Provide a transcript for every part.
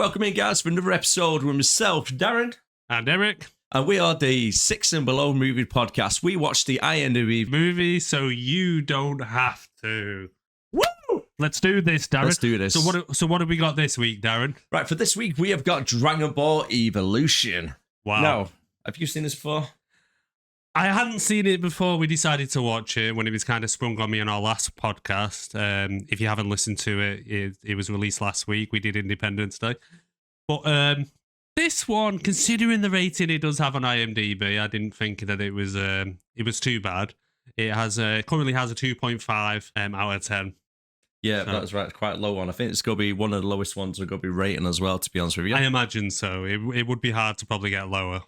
Welcome in, guys, for another episode with myself, Darren. And Erik. And we are the Six and Below Movie Podcast. We watch the IMDb movie so you don't have to. Woo! Let's do this, Darren. Let's do this. So what have we got this week, Darren? Right, for this week, we have got Dragonball Evolution. Wow. Now, have you seen this before? I hadn't seen it before we decided to watch it when it was kind of sprung on me on our last podcast. If you haven't listened to it, it was released last week. We did Independence Day. But this one, considering the rating it does have on IMDb, I didn't think that it was too bad. It has currently has a 2.5 out of 10. Yeah, so, that's right. It's quite low one. I think it's going to be one of the lowest ones we're going to be rating as well, to be honest with you. I imagine so. It would be hard to probably get lower.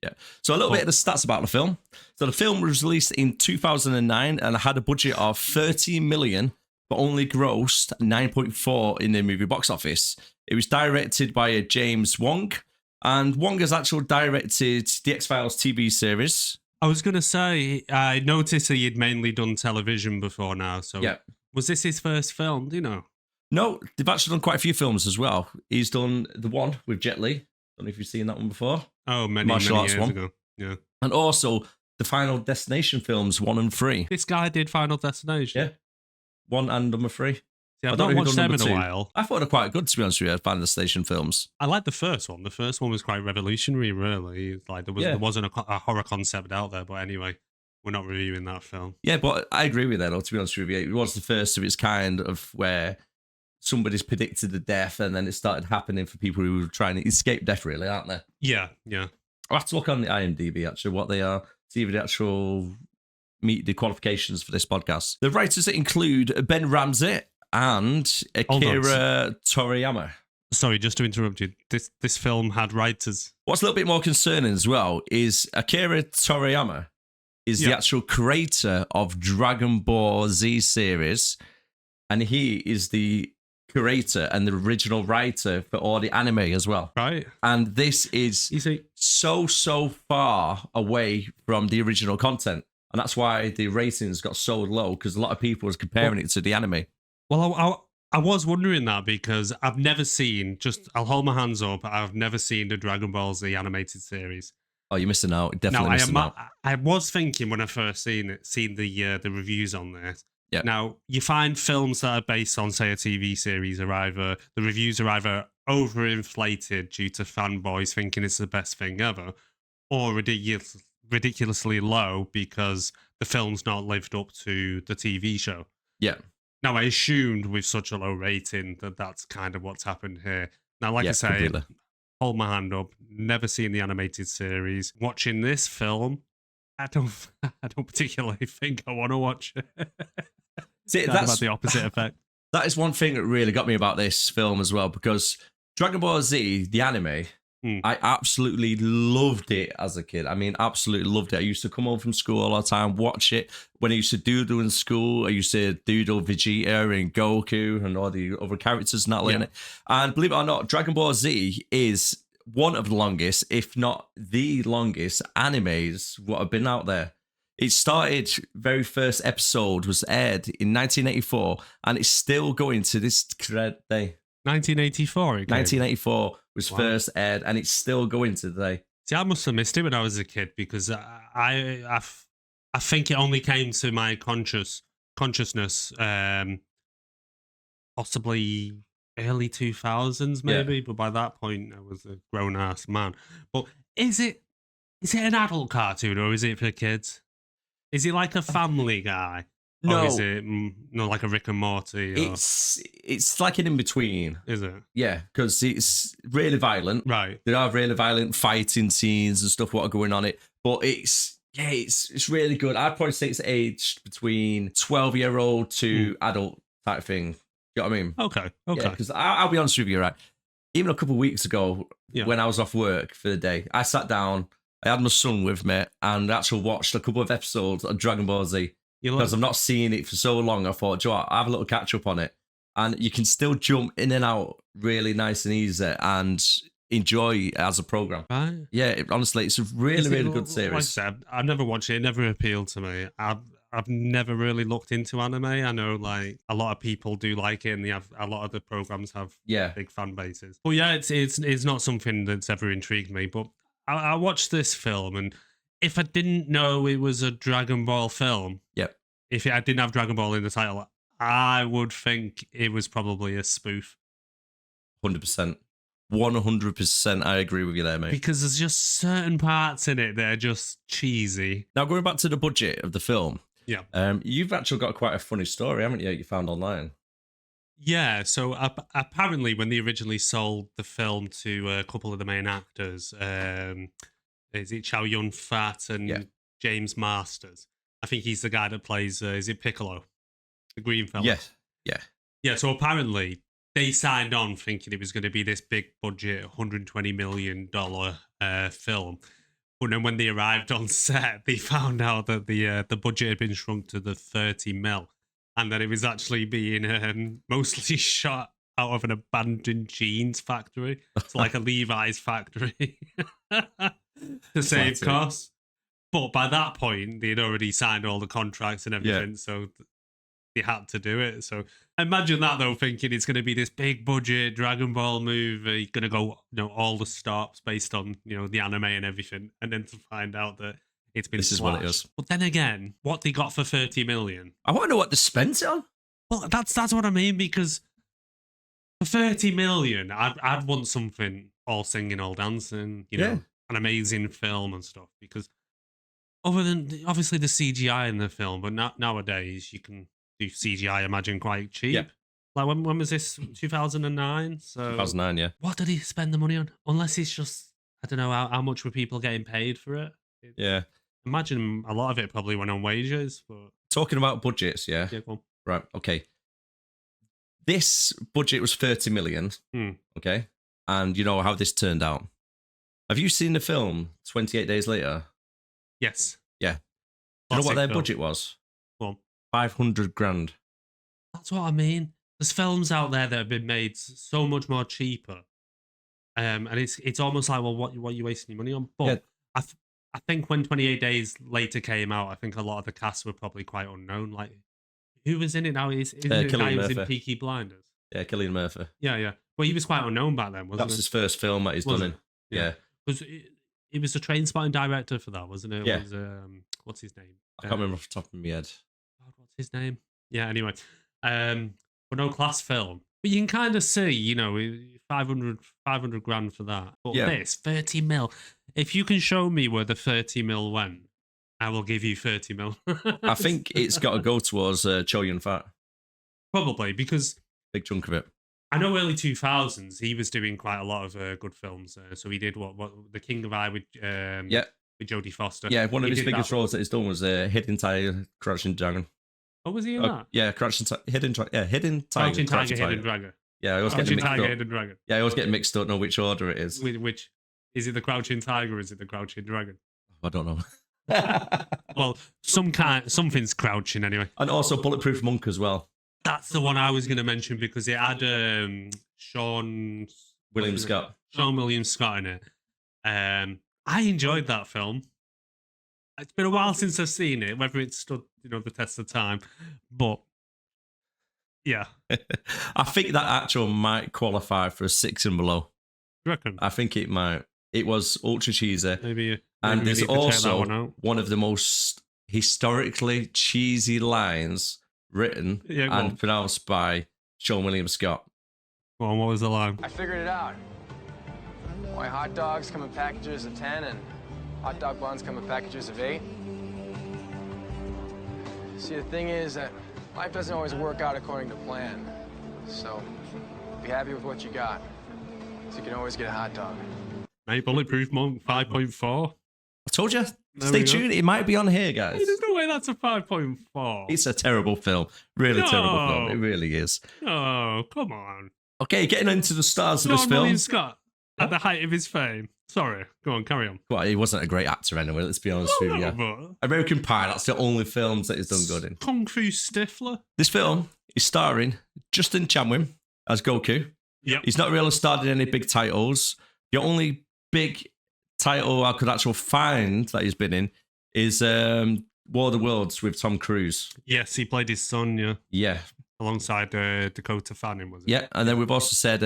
Yeah. So a little bit of the stats about the film. So the film was released in 2009 and had a budget of 30 million, but only grossed 9.4 in the movie box office. It was directed by James Wong, and Wong has actually directed the X-Files TV series. I was going to say, I noticed that he'd mainly done television before now. So yeah. Was this his first film? Do you know? No, they've actually done quite a few films as well. He's done the one with Jet Li. Don't know if you've seen that one before. Oh, many years ago. Yeah. And also the Final Destination films 1 and 3. This guy did Final Destination. Yeah. 1 and number 3. Yeah, I've not watched them in a while. I thought they were quite good, to be honest with you, Final Destination films. I liked the first one. The first one was quite revolutionary, really. It's like there wasn't a horror concept out there, but anyway, we're not reviewing that film. Yeah, but I agree with that, though, to be honest with you. It was the first of its kind of where somebody's predicted the death and then it started happening for people who were trying to escape death, really, aren't they? Yeah, yeah. I'll have to look on the IMDb, actually, what they are, see if they actually meet the qualifications for this podcast. The writers include Ben Ramsey and Akira Toriyama. Sorry, just to interrupt you. This film had writers. What's a little bit more concerning as well is Akira Toriyama is the actual creator of Dragon Ball Z series, and he is the curator and the original writer for all the anime as well. Right. And this is so far away from the original content. And that's why the ratings got so low, because a lot of people was comparing it to the anime. Well, I was wondering that because I've never seen, I'll hold my hands up, I've never seen the Dragon Ball Z animated series. Oh, you're missing out. Definitely missing out. I was thinking when I first seen the reviews on this. Yeah. Now, you find films that are based on, say, a TV series the reviews are either overinflated due to fanboys thinking it's the best thing ever, or ridiculously low because the film's not lived up to the TV show. Yeah. Now, I assumed with such a low rating that that's kind of what's happened here. Now, like I say, completely. Hold my hand up, never seen the animated series. Watching this film, I don't particularly think I want to watch it. See, that's about the opposite effect. That is one thing that really got me about this film as well, because Dragon Ball Z, the anime, I absolutely loved it as a kid. I mean, absolutely loved it. I used to come home from school all the time, watch it. When I used to doodle in school, I used to doodle Vegeta and Goku and all the other characters not in it. And believe it or not, Dragon Ball Z is one of the longest, if not the longest, animes what have been out there. It started, very first episode was aired in 1984, and it's still going to this day. 1984? 1984 was first aired, and it's still going today. See, I must have missed it when I was a kid, because I think it only came to my consciousness possibly early 2000s, maybe, but by that point, I was a grown-ass man. But is it an adult cartoon, or is it for kids? Is it like a Family Guy? No. Or is it like a Rick and Morty? Or... It's like an in-between. Is it? Yeah, because it's really violent. Right. There are really violent fighting scenes and stuff what are going on it. But it's really good. I'd probably say it's aged between 12-year-old to adult type thing. You know what I mean? Okay. Yeah, because I'll be honest with you, right? Even a couple of weeks ago, when I was off work for the day, I sat down, I had my son with me, and actually watched a couple of episodes of Dragon Ball Z. Because I've not seen it for so long, I thought, Joe, I'll have a little catch up on it. And you can still jump in and out really nice and easy and enjoy it as a program. Right. Yeah, honestly, it's a really good series. Like I said, I've never watched it. It never appealed to me. I've I've never really looked into anime. I know like a lot of people do like it, and they have a lot of the programs have big fan bases. But yeah, it's not something that's ever intrigued me. But I watched this film, and if I didn't know it was a Dragon Ball film, if I didn't have Dragon Ball in the title, I would think it was probably a spoof. 100%. 100%. I agree with you there, mate. Because there's just certain parts in it that are just cheesy. Now, going back to the budget of the film. Yeah. You've actually got quite a funny story, haven't you, you found online? Yeah, so apparently when they originally sold the film to a couple of the main actors, is it Chow Yun-fat and James Marsters? I think he's the guy that plays, is it Piccolo? The green fella? Yes. Yeah. Yeah, so apparently they signed on thinking it was going to be this big budget, $120 million film. But then when they arrived on set, they found out that the budget had been shrunk to the 30 mil, and that it was actually being mostly shot out of an abandoned jeans factory. It's like a Levi's factory to save costs. But by that point, they'd already signed all the contracts and everything, so they had to do it. So imagine that, though, thinking it's going to be this big budget Dragon Ball movie, going to go, all the stops based on, the anime and everything, and then to find out that it's been This is what it is. But then again, what they got for 30 million? I want to know what they spent it on. Well, that's what I mean, because for 30 million, I'd want something all singing, all dancing, an amazing film and stuff, because other than, obviously, the CGI in the film, but nowadays, you can do CGI, I imagine, quite cheap. Yeah. Like, when was this? 2009? So 2009, yeah. What did he spend the money on? Unless it's just, I don't know, how much were people getting paid for it? Imagine a lot of it probably went on wages. But talking about budgets, Yeah, go on. Right, okay. This budget was 30 million, okay? And you know how this turned out. Have you seen the film 28 Days Later? Yes. Yeah. Do you know what their budget was? Well, 500 grand. That's what I mean. There's films out there that have been made so much more cheaper. And it's almost like, well, what are you wasting your money on? But I think when 28 Days Later came out, I think a lot of the cast were probably quite unknown. Like, who was in it now? Is it the guy who was in Peaky Blinders? Yeah, Cillian Murphy. Yeah. Well, he was quite unknown back then, wasn't That was his first film that he's done in. Yeah. He was the train spotting director for that, wasn't it? Yeah. It was, what's his name? I can't remember off the top of my head. What's his name? Yeah, anyway. But no, class film. But you can kind of see, 500 grand for that. But this, 30 mil. If you can show me where the 30 mil went, I will give you 30 mil. I think it's got to go towards Chow Yun-fat. Probably, because big chunk of it. I know early 2000s, he was doing quite a lot of good films. So he did what The King of I with Jodie Foster. Yeah, one of his biggest roles that he's done was Hidden Tiger, Crouching Dragon. Oh, was he in that? Yeah, Hidden Tiger, Hidden Dragon. Yeah, I always Crouching getting mixed Tiger, up. Hidden Dragon. Yeah, I always get mixed up. Know which order it is. Which is it? The Crouching Tiger or is it the Crouching Dragon? I don't know. Well, something's crouching anyway. And also Bulletproof Monk as well. That's the one I was going to mention because it had Sean William Scott in it. I enjoyed that film. It's been a while since I've seen it, whether it stood, the test of time. But yeah, I think that actual might qualify for a 6 and below. You reckon? I think it might. It was ultra cheesy. Maybe and there's also one of the most historically cheesy lines written and pronounced by Sean William Scott. Go on, what was the line? I figured it out. Why hot dogs come in packages of 10 and hot dog buns come in packages of 8. See, the thing is that life doesn't always work out according to plan. So be happy with what you got. So you can always get a hot dog. Mate, Bulletproof Monk 5.4. I told you. Stay tuned. It might be on here, guys. There's no way that's a 5.4. It's a terrible film. Really terrible film. It really is. Oh, come on. Okay, getting into the stars of this Sean film. William Scott at the height of his fame. Sorry. Go on, carry on. Well, he wasn't a great actor anyway, let's be honest with you. But American Pie, that's the only films that he's done good in. Kung Fu Stifler. This film is starring Justin Chatwin as Goku. Yep. He's not really starred in any big titles. The only big title I could actually find that he's been in is War of the Worlds with Tom Cruise. Yes, he played his son, yeah. Yeah. Alongside Dakota Fanning, was it? Yeah, and then we've also said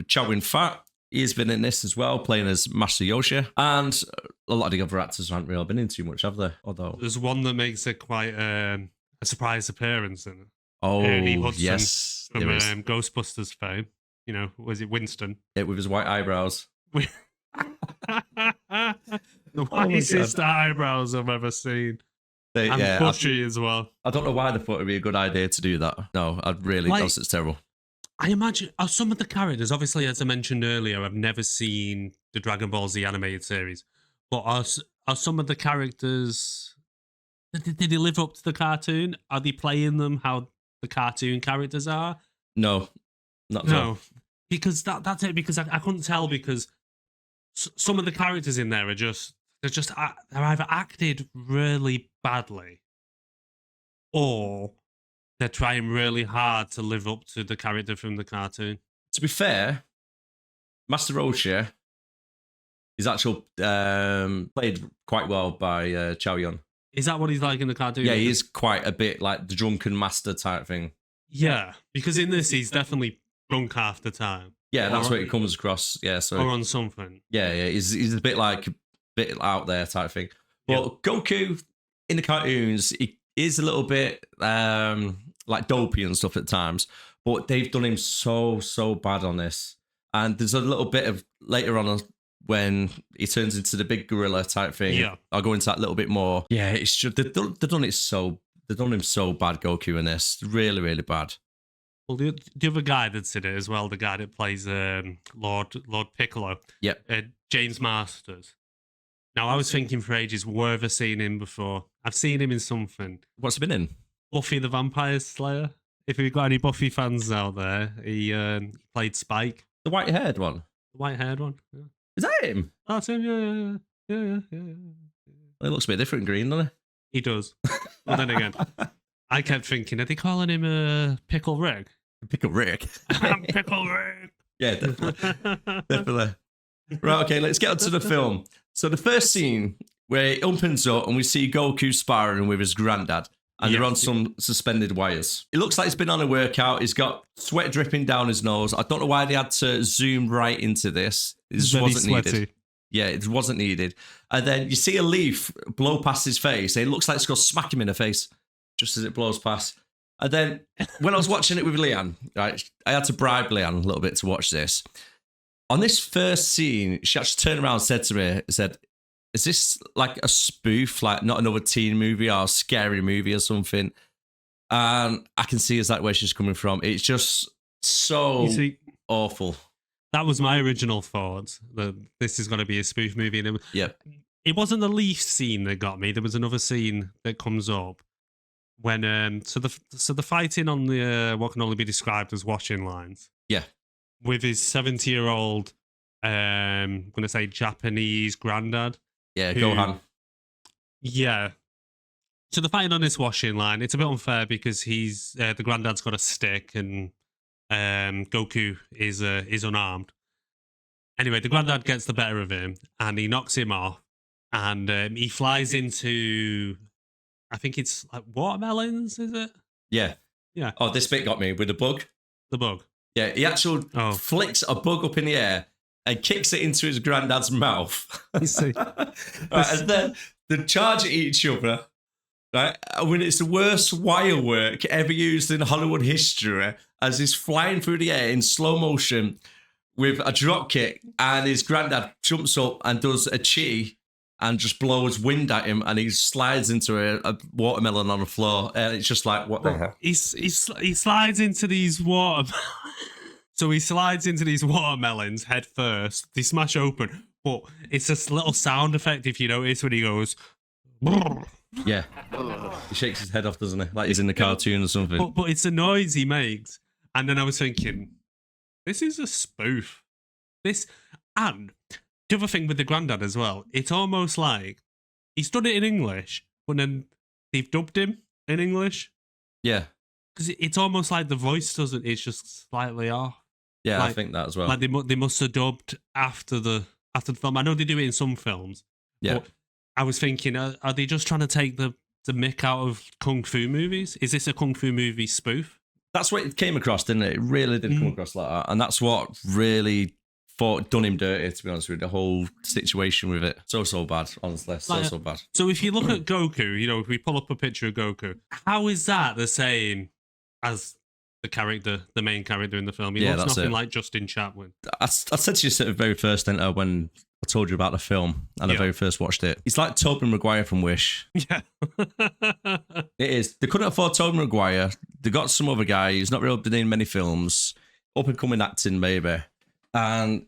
Chow Yun-fat. He's been in this as well, playing as Master Yoshi. And a lot of the other actors haven't really been in too much, have they? Although there's one that makes it quite a surprise appearance in it. Oh, Ernie Hudson yes. from Ghostbusters fame. You know, was it Winston? Yeah, with his white eyebrows. The whitest eyebrows I've ever seen. And bushy as well. I don't know why they thought it'd be a good idea to do that. No, I'd really, it's terrible. I imagine some of the characters, obviously, as I mentioned earlier, I've never seen the Dragon Ball Z animated series. But are some of the characters, did they live up to the cartoon? Are they playing them how the cartoon characters are? No, not at all. Because that's it. Because I couldn't tell, because some of the characters in there they're either acted really badly, or they're trying really hard to live up to the character from the cartoon. To be fair, Master Roshi is actually played quite well by Chow Yun. Is that what he's like in the cartoon? Yeah, he is quite a bit like the drunken master type thing. Yeah, because in this he's definitely drunk half the time. Yeah, that's what it comes across. Yeah, so or on something. Yeah, he's a bit out there type thing. But Goku in the cartoons, he is a little bit like dopey and stuff at times. But they've done him so bad on this. And there's a little bit of later on when he turns into the big gorilla type thing. Yeah, I'll go into that a little bit more. Yeah, it's just they've done him so bad, Goku, in this. Really bad. Well, the other guy that's in it as well, the guy that plays Lord Piccolo. Yep. James Marsters. Now, I was thinking for ages, where have I seen him before? I've seen him in something. What's he been in? Buffy the Vampire Slayer. If you've got any Buffy fans out there, he played Spike. The white-haired one? The white-haired one, yeah. Is that him? That's him, yeah. He looks a bit different green, doesn't he? He does. But then again, I kept thinking, are they calling him Pickle Rick? Pickle Rick? I'm Pickle Rick. Yeah, definitely. Right, okay, let's get on to the film. So the first scene where it opens up and we see Goku sparring with his granddad, and they're on some suspended wires. It looks like he's been on a workout. He's got sweat dripping down his nose. I don't know why they had to zoom right into this. It just wasn't needed. Yeah, it wasn't needed. And then you see a leaf blow past his face. It looks like it's going to smack him in the face just as it blows past. And then when I was watching it with Leanne, right, I had to bribe Leanne a little bit to watch this. On this first scene, she actually turned around and said to me, is this like a spoof, like not another teen movie or a scary movie or something? And I can see exactly where she's coming from. It's just so awful. That was my original thought, that this is going to be a spoof movie. And it wasn't the leaf scene that got me. There was another scene that comes up when so the fighting on the what can only be described as washing lines. Yeah. With his 70-year-old, I'm going to say Japanese granddad. Yeah, Gohan. Yeah. So the fighting on this washing line, it's a bit unfair because he's the granddad's got a stick and Goku is unarmed. Anyway, the granddad gets the better of him and he knocks him off, and he flies into, I think it's like watermelons, is it? Yeah. Yeah. Oh, this bit got me with the bug. The bug. Yeah, he actually flicks a bug up in the air and kicks it into his granddad's mouth. You see. Right, and then they charge at each other. Right? When it's the worst wire work ever used in Hollywood history, as he's flying through the air in slow motion with a drop kick, and his granddad jumps up and does a chi and just blows wind at him, and he slides into a watermelon on the floor, and it's just like, what the hell? He slides into these So he slides into these watermelons head first. They smash open, but it's this little sound effect, if you notice, when he goes. Yeah, he shakes his head off, doesn't he? Like he's in the cartoon or something. But it's a noise he makes, and then I was thinking, this is a spoof. And the other thing with the granddad as well, it's almost like he's done it in English, but then they've dubbed him in English. Yeah, because it's almost like the voice doesn't. It's just slightly off. Yeah, I think that as well. Like they must have dubbed after the film. I know they do it in some films. Yeah. But I was thinking, are they just trying to take the the mick out of kung fu movies? Is this a kung fu movie spoof? That's what it came across, didn't it? It really did come across like that. And that's what really done him dirty, to be honest with you, the whole situation with it. So bad, honestly. So bad. So if you look at Goku, if we pull up a picture of Goku, how is that the same as the main character in the film? He looks nothing like Justin Chatwin. I said to you at the very first enter when I told you about the film and I very first watched it. It's like Tobey Maguire from Wish. Yeah. It is. They couldn't afford Tobey Maguire. They got some other guy who's not really been in many films, up and coming acting maybe. And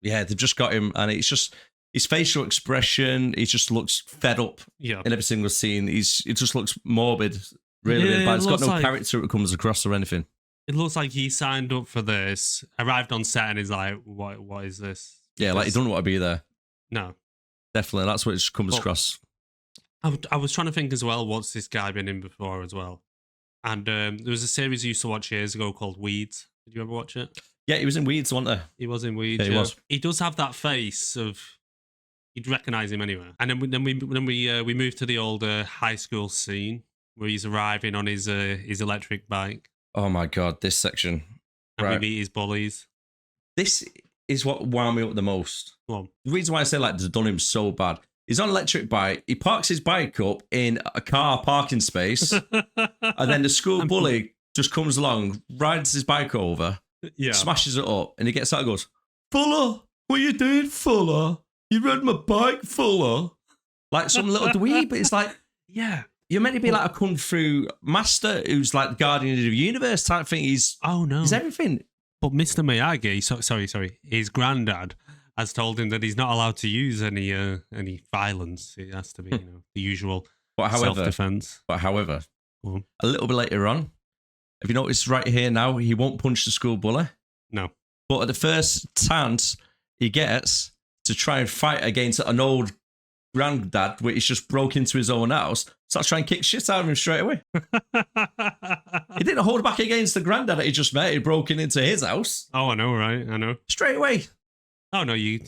yeah, they've just got him, and it's just his facial expression. He just looks fed up in every single scene. It just looks morbid, really bad. It's got no character that comes across or anything. It looks like he signed up for this, arrived on set, and is like, "What is this?" Yeah, like he doesn't want to be there. No, definitely, that's what it comes across. I was trying to think as well. What's this guy been in before as well? And there was a series I used to watch years ago called Weeds. Did you ever watch it? Yeah, he was in Weeds, wasn't he? He was in Weeds. Yeah, he was. He does have that face of you'd recognise him anywhere. And then we moved to the old high school scene where he's arriving on his electric bike. Oh my god, this section. And we meet his bullies. This is what wound me up the most. The reason why I say like they've done him so bad. He's on an electric bike. He parks his bike up in a car parking space, and then the school bully just comes along, rides his bike over, smashes it up, and he gets out and goes, "Fuller, what you doing, Fuller? You rode my bike, Fuller." Like some little dweeb, but it's like, yeah, you're meant to be like a kung fu master who's like the guardian of the universe type thing. He's everything. But Mr. Miyagi, sorry, his granddad has told him that he's not allowed to use any violence. It has to be, the usual self-defense. But however, a little bit later on, have you noticed right here now, he won't punch the school bully? No. But at the first chance he gets to try and fight against an old granddad, which just broke into his own house, starts trying to kick shit out of him straight away. He didn't hold back against the granddad that he just met. He broke into his house. Oh, I know, right? I know. Straight away. Oh, no, you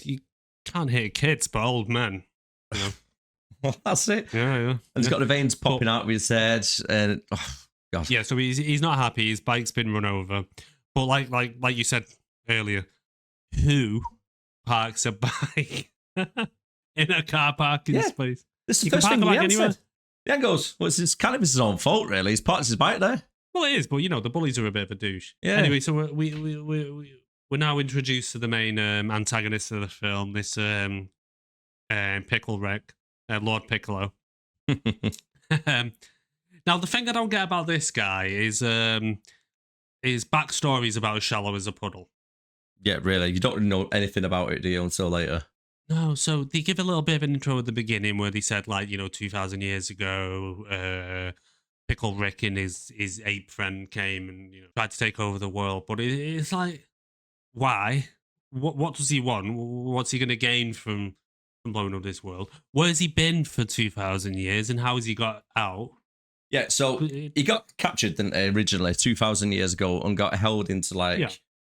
can't hit kids, but old men. Well, that's it. Yeah. And he's got the veins popping out of his head. And, oh, God. Yeah, so he's not happy. His bike's been run over. But like you said earlier, who parks a bike in a car parking space? This is the first thing he answered. Yeah, goes, well, it's kind of his own fault, really. He's parked his bike there. Well, it is, but, the bullies are a bit of a douche. Yeah. Anyway, so we're now introduced to the main antagonist of the film, this pickle wreck, Lord Piccolo. Now, the thing I don't get about this guy is his backstory is about as shallow as a puddle. Yeah, really. You don't know anything about it, do you, until later? No, so they give a little bit of an intro at the beginning where they said, 2,000 years ago, Pickle Rick and his ape friend came and tried to take over the world. But it's like, why? What does he want? What's he going to gain from blowing up this world? Where's he been for 2,000 years and how has he got out? Yeah, so he got captured, didn't he, originally 2,000 years ago and got held into a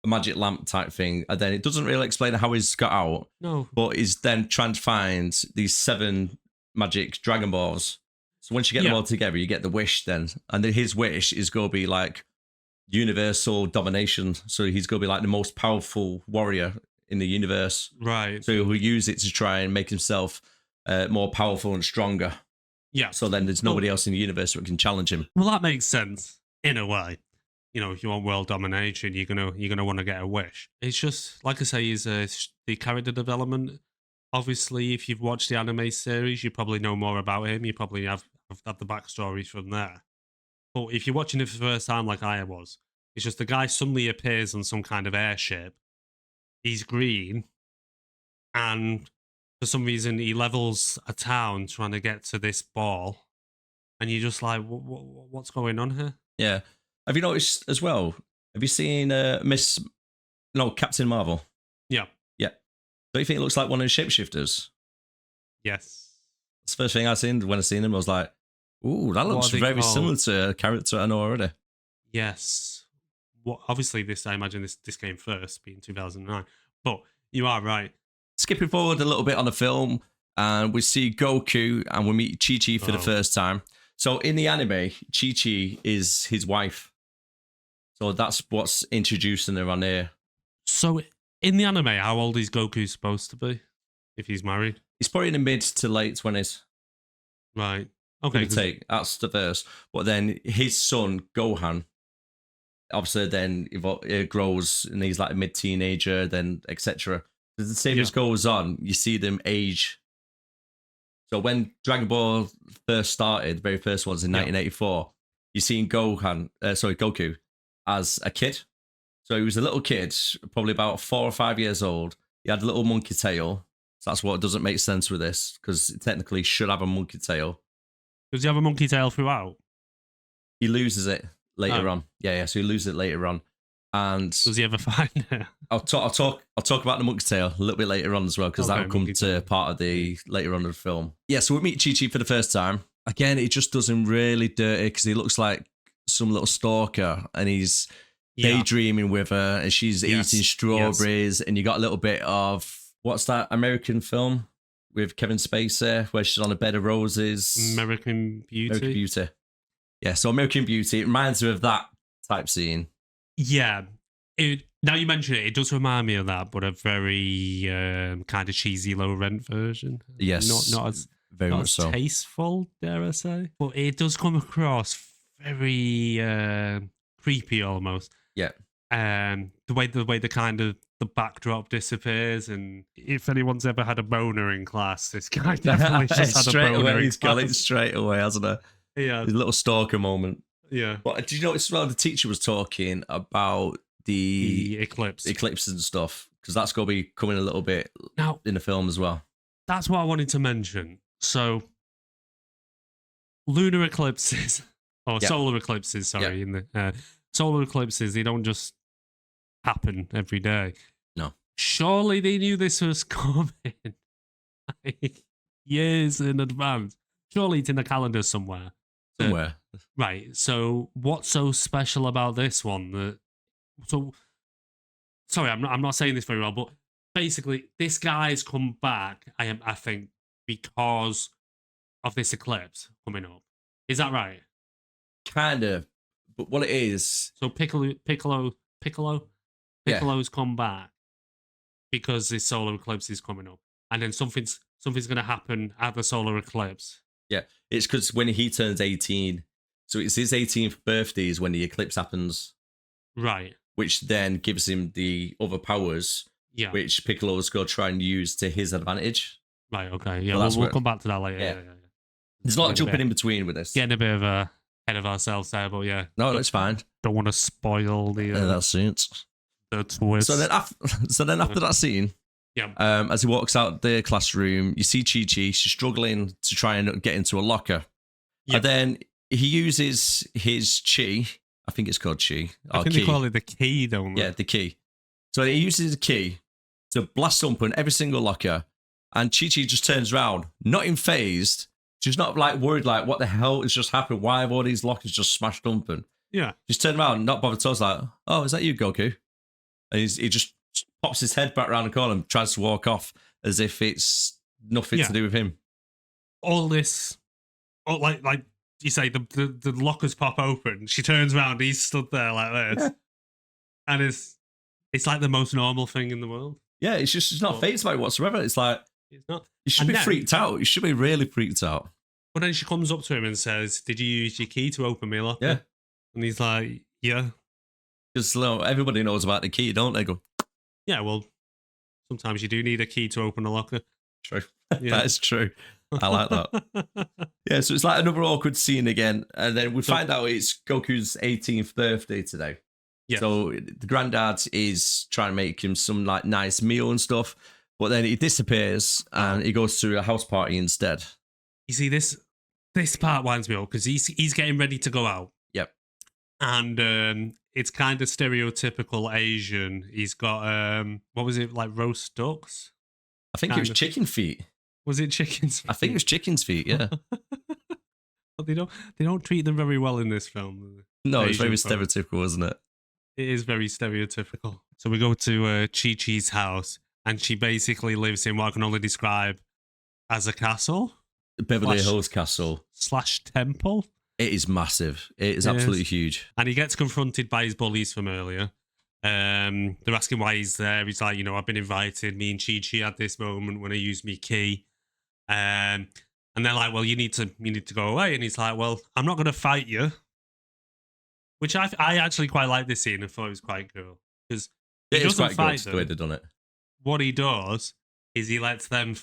magic lamp type thing. And then it doesn't really explain how he's got out. No. But he's then trying to find these 7 magic Dragon Balls. So once you get them all together, you get the wish then. And then his wish is going to be like universal domination. So he's going to be like the most powerful warrior in the universe. Right. So he'll use it to try and make himself more powerful and stronger. Yeah. So then there's nobody else in the universe that can challenge him. Well, that makes sense in a way. If you want world domination, you're gonna want to get a wish. It's just like I say, is the character development. Obviously, if you've watched the anime series, you probably know more about him. You probably have the backstory from there. But if you're watching it for the first time, like I was, it's just the guy suddenly appears on some kind of airship. He's green, and for some reason he levels a town trying to get to this ball, and you're just like, what's going on here? Yeah. Have you noticed as well? Have you seen Captain Marvel? Yeah. Yeah. Don't you think it looks like one of the shapeshifters? Yes. It's the first thing I seen when I seen him. I was like, ooh, that looks very similar to a character I know already. Yes. Obviously, I imagine this came first, being 2009. But you are right. Skipping forward a little bit on the film, and we see Goku, and we meet Chi-Chi for the first time. So in the anime, Chi-Chi is his wife. So that's what's introducing her on here. So in the anime, how old is Goku supposed to be if he's married? He's probably in the mid to late 20s. Right. Okay. That's the verse. But then his son, Gohan, obviously then it grows and he's like a mid-teenager, then etc. The same as goes on, you see them age. So when Dragon Ball first started, the very first ones in 1984, you seen Goku as a kid. So he was a little kid, probably about 4 or 5 years old. He had a little monkey tail. So that's what doesn't make sense with this, because it technically should have a monkey tail. Does he have a monkey tail throughout? He loses it later on. Yeah. So he loses it later on. And does he ever find it? I'll talk about the monkey tail a little bit later on as well, because that will come to part of the later on of the film. Yeah, so we meet Chi-Chi for the first time. Again, it just does him really dirty because he looks like some little stalker, and he's daydreaming with her, and she's eating strawberries, and you got a little bit of, what's that American film with Kevin Spacey where she's on a bed of roses? American Beauty. Yeah, so American Beauty, it reminds me of that type scene. Yeah. Now you mention it, it does remind me of that, but a very kind of cheesy low rent version. Yes. Not as very not much as so. Tasteful, dare I say. But it does come across very creepy almost. Yeah. The way the kind of the backdrop disappears, and if anyone's ever had a boner in class, this guy definitely just had a boner. He's got it straight away, hasn't he? Yeah. His little stalker moment. Yeah. But did you notice as well the teacher was talking about the eclipse and stuff? Because that's going to be coming a little bit now in the film as well. That's what I wanted to mention. So, lunar eclipses, or solar eclipses, sorry. In the solar eclipses, they don't just happen every day. No. Surely they knew this was coming like years in advance. Surely it's in the calendar somewhere. Somewhere. Right. So what's so special about this one? Sorry, I'm not saying this very well, but basically this guy's come back, I think, because of this eclipse coming up. Is that right? Kind of. But what it is... So Piccolo's come back because this solar eclipse is coming up. And then something's going to happen at the solar eclipse. Yeah, it's because when he turns 18, so it's his 18th birthday is when the eclipse happens. Right. Which then gives him the other powers, which Piccolo's going to try and use to his advantage. Right, okay. Yeah, we'll come back to that later. Yeah. There's a lot of jumping in between with this. Getting a bit of a head of ourselves there, but yeah. No, that's fine. Don't want to spoil the... that's it. The twist. So then after that scene... Yeah. As he walks out the classroom, you see Chi-Chi. She's struggling to try and get into a locker. Yep. And then he uses his chi. I think it's called chi. I think they call it the key, don't they? Yeah, the key. So he uses the key to blast open every single locker. And Chi-Chi just turns around, not phased. She's not like worried, like, what the hell has just happened? Why have all these lockers just smashed open? Yeah. Just turned around, not bothered to us, like, oh, is that you, Goku? And he just pops his head back around the corner and tries to walk off as if it's nothing to do with him. All this, like you say, the lockers pop open. She turns around, he's stood there like this. And it's like the most normal thing in the world. Yeah, it's not phased by it whatsoever. It's like, it's not. You should be freaked out. You should be really freaked out. But then she comes up to him and says, "Did you use your key to open me locker?" Yeah. And he's like, "Yeah." Because everybody knows about the key, don't they? Go, yeah, well, sometimes you do need a key to open a locker. True. Yeah. That is true. I like that. Yeah, so it's like another awkward scene again. And then we find out it's Goku's 18th birthday today. Yeah. So the granddad is trying to make him some like nice meal and stuff. But then he disappears and he goes to a house party instead. You see, this part winds me up because he's getting ready to go out. Yep. And it's kind of stereotypical Asian. He's got, what was it, like roast ducks? I think it was chicken feet. Was it chicken's feet? I think it was chicken's feet, yeah. But they don't treat them very well in this film. No, it's very stereotypical, isn't it? It is very stereotypical. So we go to Chi-Chi's house, and she basically lives in what I can only describe as a castle. Beverly Hills Castle / temple. It is massive. It is absolutely huge. And he gets confronted by his bullies from earlier. They're asking why he's there. He's like, I've been invited. Me and Chi-Chi had this moment when I used my key. And they're like, well, you need to go away. And he's like, well, I'm not going to fight you. Which I actually quite like this scene. I thought it was quite cool. Because he doesn't fight them. The way they've done it. What he does is he lets them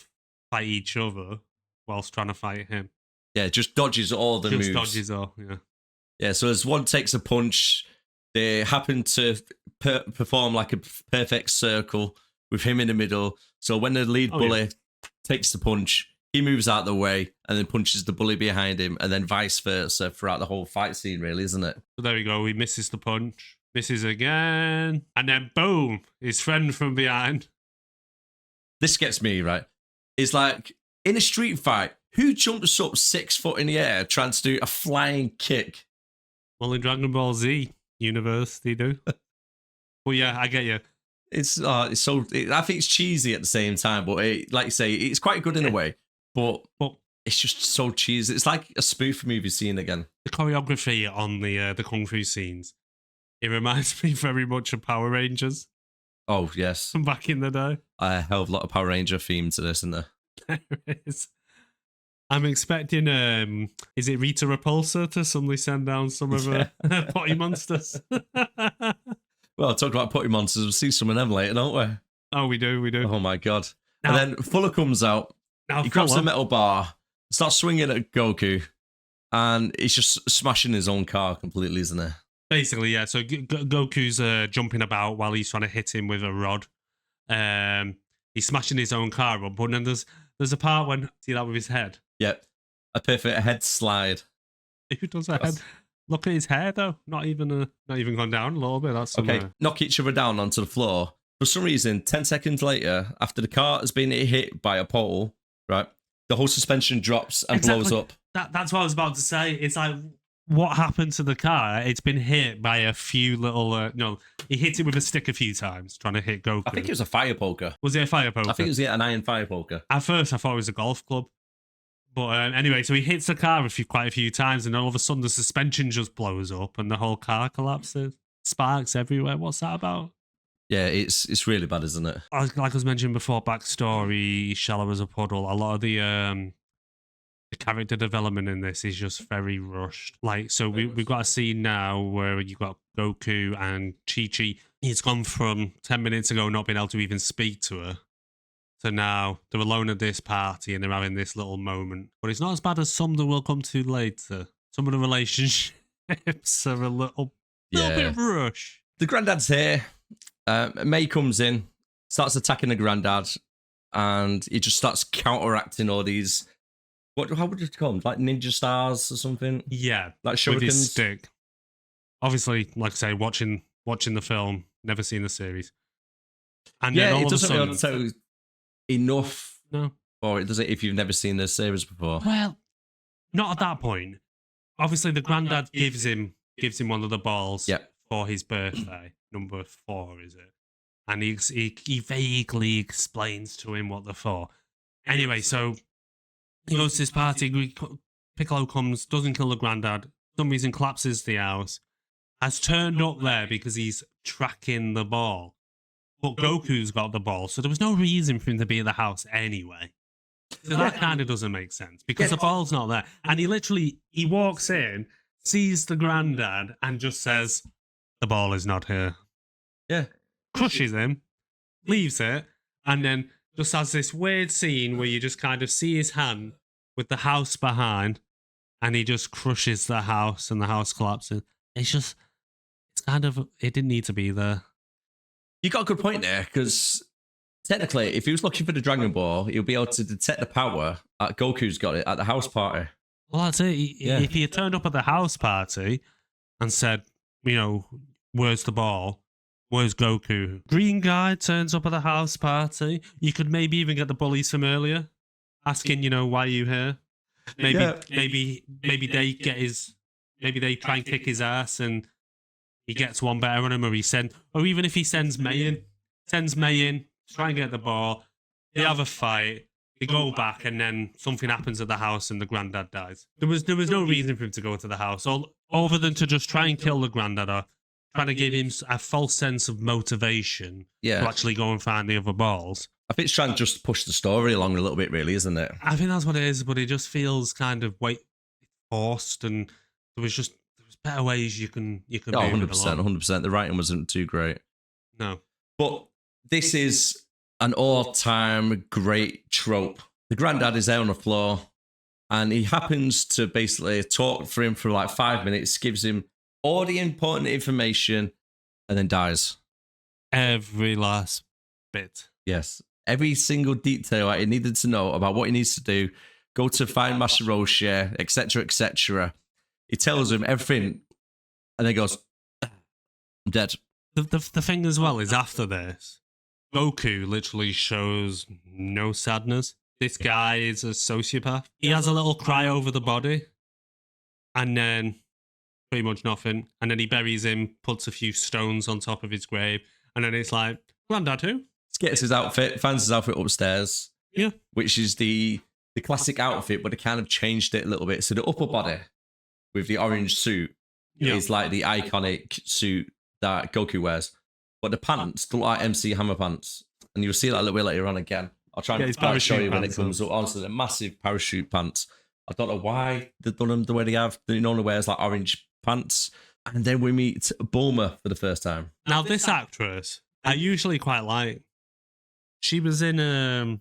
fight each other whilst trying to fight him. Yeah, just dodges all the moves. Just dodges all, yeah. Yeah, so as one takes a punch, they happen to perform like a perfect circle with him in the middle. So when the lead bully takes the punch, he moves out of the way and then punches the bully behind him, and then vice versa throughout the whole fight scene, really, isn't it? So there we go. He misses the punch, misses again, and then boom, his friend from behind. This gets me, right? It's like, in a street fight, who jumps up 6 foot in the air trying to do a flying kick? Well, in Dragon Ball Z universe, they do. Well, yeah, I get you. It's I think it's cheesy at the same time, but like you say, it's quite good in a way. But it's just so cheesy. It's like a spoof movie scene again. The choreography on the Kung Fu scenes, it reminds me very much of Power Rangers. Oh, yes. From back in the day. A hell of a lot of Power Ranger theme to this, isn't there? There is. I'm expecting, is it Rita Repulsa to suddenly send down some of her potty monsters? Well, talk about potty monsters. We'll see some of them later, don't we? Oh, we do. Oh, my God. Now, and then Fuller comes out. He grabs the metal bar, starts swinging at Goku, and he's just smashing his own car completely, isn't he? Basically, yeah. So Goku's jumping about while he's trying to hit him with a rod. He's smashing his own car up, but then there's a part when, see that with his head? Yep. A perfect head slide. Who does that head? Look at his hair, though. Not even gone down a little bit. That's okay. Knock each other down onto the floor. For some reason, 10 seconds later, after the car has been hit by a pole, right, the whole suspension drops and blows up. That's what I was about to say. It's like, what happened to the car? It's been hit by a few little... he hit it with a stick a few times, trying to hit Goku. I think it was a fire poker. Was it a fire poker? I think it was an iron fire poker. At first, I thought it was a golf club. But anyway, so he hits the car quite a few times, and all of a sudden the suspension just blows up and the whole car collapses. Sparks everywhere. What's that about? Yeah, it's really bad, isn't it? Like I was mentioning before, backstory, shallow as a puddle. A lot of the character development in this is just very rushed. Like, so we've got a scene now where you've got Goku and Chi-Chi. He's gone from 10 minutes ago not being able to even speak to her, so now they're alone at this party and they're having this little moment. But it's not as bad as some that we'll come to later. Some of the relationships are a little bit rush. The granddad's here. May comes in, starts attacking the granddad, and he just starts counteracting all these... How would it call them? Like ninja stars or something? Yeah. Like shurikens? With his stick. Obviously, like I say, watching the film, never seen the series. And yeah, then all it doesn't of a really sudden, tell enough. No. Or does it if you've never seen the series before? Well, not at that point. Obviously, the granddad gives him one of the balls for his birthday. Number 4, is it? And he vaguely explains to him what they're for. Anyway, so he goes to this party. Piccolo comes, doesn't kill the granddad. For some reason, collapses the house. Has turned up there because he's tracking the ball. But Goku's got the ball, so there was no reason for him to be in the house anyway. So that kind of doesn't make sense because the ball's not there. And he walks in, sees the granddad, and just says, "The ball is not here." Yeah. Crushes him, leaves it, and then just has this weird scene where you just kind of see his hand with the house behind, and he just crushes the house and the house collapses. It didn't need to be there. You got a good point there, because technically, if he was looking for the Dragon Ball, he'll be able to detect the power. Goku's got it at the house party. Well, that's it. If he had turned up at the house party and said, where's the ball? Where's Goku? Green guy turns up at the house party. You could maybe even get the bullies from earlier, asking, why are you here? Maybe they get maybe they try and kick his ass and he gets one better on him, or even if he sends May in, to try and get the ball. They have a fight. They go back, and then something happens at the house, and the granddad dies. There was no reason for him to go to the house, other than to just try and kill the granddad, or trying to give him a false sense of motivation to actually go and find the other balls. I think it's trying to just push the story along a little bit, really, isn't it? I think that's what it is, but it just feels kind of forced, and there's better ways you can. Oh, 100%, 100%. The writing wasn't too great. No, but this is an all-time great trope. The granddad is there on the floor, and he happens to basically talk for him for like 5 minutes, gives him all the important information, and then dies. Every last bit. Yes. Every single detail he needed to know about what he needs to do, go to find Master Roshi, etc., etc. He tells him everything, and then goes, I'm dead. The thing as well is, after this, Goku literally shows no sadness. This guy is a sociopath. He has a little cry over the body, and then pretty much nothing. And then he buries him, puts a few stones on top of his grave, and then it's like, Granddad who? Gets his outfit, finds his outfit upstairs. Yeah. Which is the classic outfit, but they kind of changed it a little bit. So the upper body with the orange suit is like the iconic suit that Goku wears. But the pants look like MC Hammer pants. And you'll see that a little bit later on again. I'll try and show you when it comes up. Honestly, the massive parachute pants. I don't know why they've done them the way they have. He normally wears like orange pants. And then we meet Bulma for the first time. Now, this actress, I usually quite like. She was in,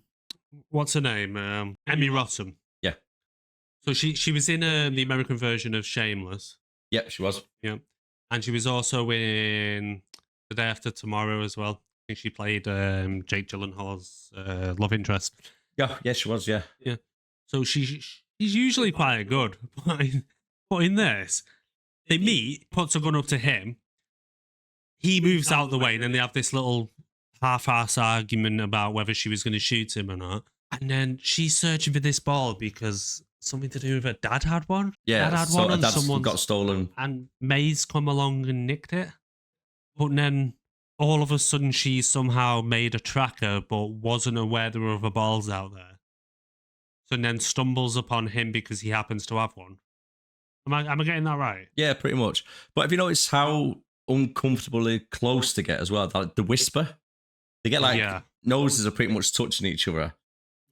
what's her name? Emmy Rossum. Yeah. So she was in the American version of Shameless. Yep, she was. Yeah. And she was also in The Day After Tomorrow as well. I think she played Jake Gyllenhaal's love interest. Yeah, she was, yeah. Yeah. So she's usually quite good. But in this, they meet, puts a gun up to him. He moves out of the way, and then they have this little half-ass argument about whether she was going to shoot him or not. And then she's searching for this ball because something to do with her dad had one. Yeah, dad had so one, and dad's someone got stolen. And May's come along and nicked it. But then all of a sudden she somehow made a tracker but wasn't aware there were other balls out there. So then stumbles upon him because he happens to have one. Am I getting that right? Yeah, pretty much. But have you noticed how uncomfortably close they get as well? Like the whisper. They get like noses are pretty much touching each other.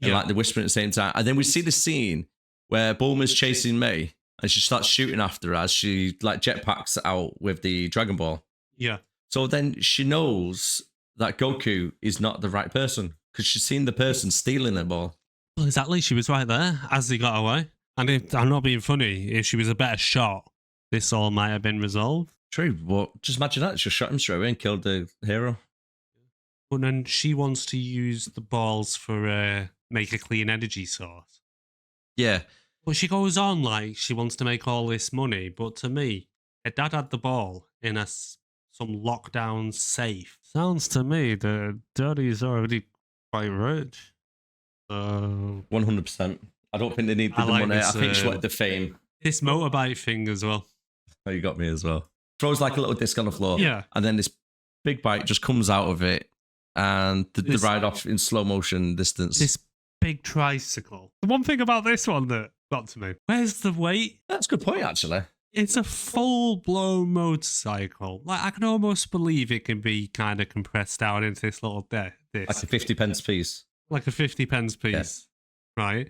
And like the whispering at the same time. And then we see the scene where Bulma's chasing May and she starts shooting after her as she like jetpacks out with the Dragon Ball. Yeah. So then she knows that Goku is not the right person because she's seen the person stealing the ball. Well, exactly. She was right there as they got away. And if I'm not being funny, if she was a better shot, this all might have been resolved. True, but just imagine that. She shot him straight away and killed the hero. But then she wants to use the balls for make a clean energy source. Yeah. But she goes on like she wants to make all this money. But to me, her dad had the ball in some lockdown safe. Sounds to me that daddy's already quite rich. 100%. I don't think they need the money. I think she wanted the fame. This motorbike thing as well. Oh, you got me as well. Throws like a little disc on the floor. Yeah. And then this big bike just comes out of it. And they ride off in slow motion distance. This big tricycle. The one thing about this one that got to me, where's the weight? That's a good point, actually. It's a full-blown motorcycle. Like, I can almost believe it can be kind of compressed down into this little disc. Like a 50 pence piece. Like a 50 pence piece, right?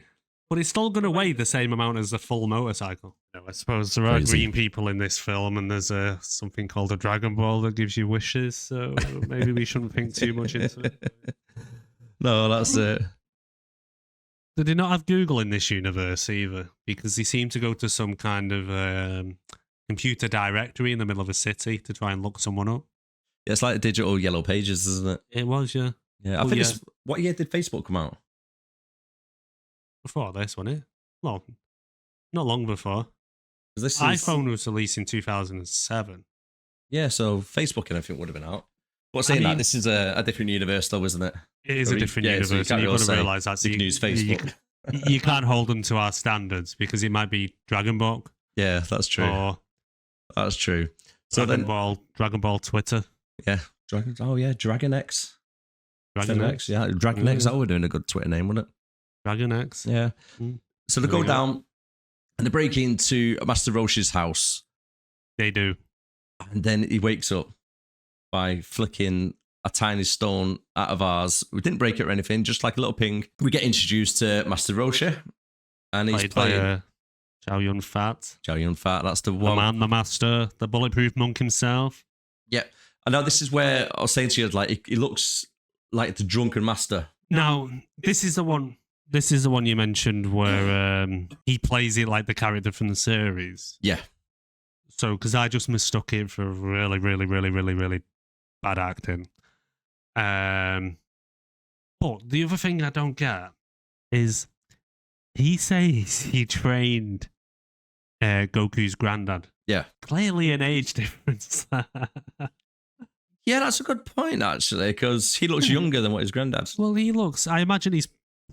But it's still going to weigh the same amount as a full motorcycle. I suppose there are green people in this film, and there's something called a Dragon Ball that gives you wishes, so maybe we shouldn't think too much into it. No, that's it. They did not have Google in this universe either, because they seem to go to some kind of computer directory in the middle of a city to try and look someone up. Yeah, it's like the digital yellow pages, isn't it? It was, yeah. Yeah, I think it's... What year did Facebook come out? Before this, wasn't it? Well, not long before. This iPhone was released in 2007. Yeah, so Facebook and everything would have been out. But saying that, this is a different universe though, isn't it? It is a different universe, and you've got to realise that. So you can use Facebook. You can't hold them to our standards because it might be Dragon Ball. Yeah, that's true. That's true. So Dragon Ball Twitter. Yeah. Dragon X. Dragon X. Yeah. Dragon X, that would have been a good Twitter name, wouldn't it? Dragon X. Yeah. So they go down and they break into Master Roshi's house. They do. And then he wakes up by flicking a tiny stone out of ours. We didn't break it or anything, just like a little ping. We get introduced to Master Roshi. And he's playing by Chow Yun-fat. Chow Yun-fat, that's the The one. man, the master, the bulletproof monk himself. Yeah. I know this is where I was saying to you, like, he looks like the drunken master. Now, this is the one. This is the one you mentioned where he plays it like the character from the series. Yeah. So, because I just mistook it for really, really, really, really, really bad acting. But the other thing I don't get is he says he trained Goku's granddad. Yeah. Clearly an age difference. Yeah, that's a good point, actually, because he looks younger than what his granddad. Well, he looks, I imagine he's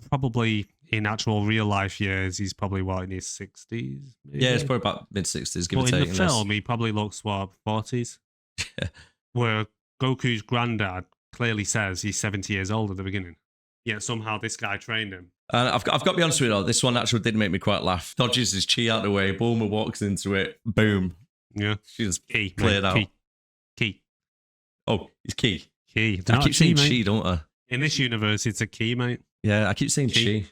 probably, in actual real life years, he's probably, what, in his 60s? Maybe? Yeah, it's probably about mid-60s, give or But take. in the film, he probably looks, what, 40s? Yeah. Where Goku's granddad clearly says he's 70 years old at the beginning. Yet somehow this guy trained him. And I've got to be honest with you, though, this one actually did make me quite laugh. Dodges his chi out the way, Bulma walks into it, boom. Yeah. She's Key. cleared out. Key. Oh, it's key. Key. I keep saying chi, don't I? In this universe, it's a key, mate. Yeah, I keep saying Key. chi.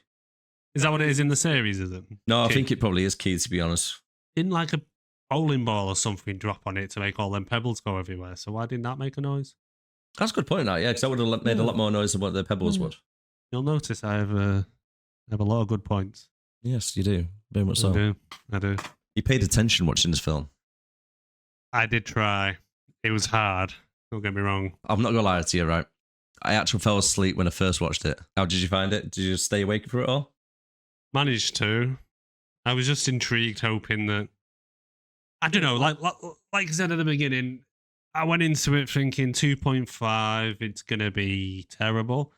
Is that what it is in the series, is it? No, I Key. think it probably is key, to be honest. Didn't like a bowling ball or something drop on it to make all them pebbles go everywhere. So why didn't that make a noise? That's a good point, that, yeah, because that would have made a lot more noise than what the pebbles would. You'll notice I have a lot of good points. Yes, you do. Very much so. I do. You paid attention watching this film. I did try. It was hard. Don't get me wrong. I'm not going to lie to you, right? I actually fell asleep when I first watched it. How did you find it? Did you stay awake for it all? Managed to. I was just intrigued, hoping that... I don't know, like I said at the beginning, I went into it thinking 2.5, it's going to be terrible.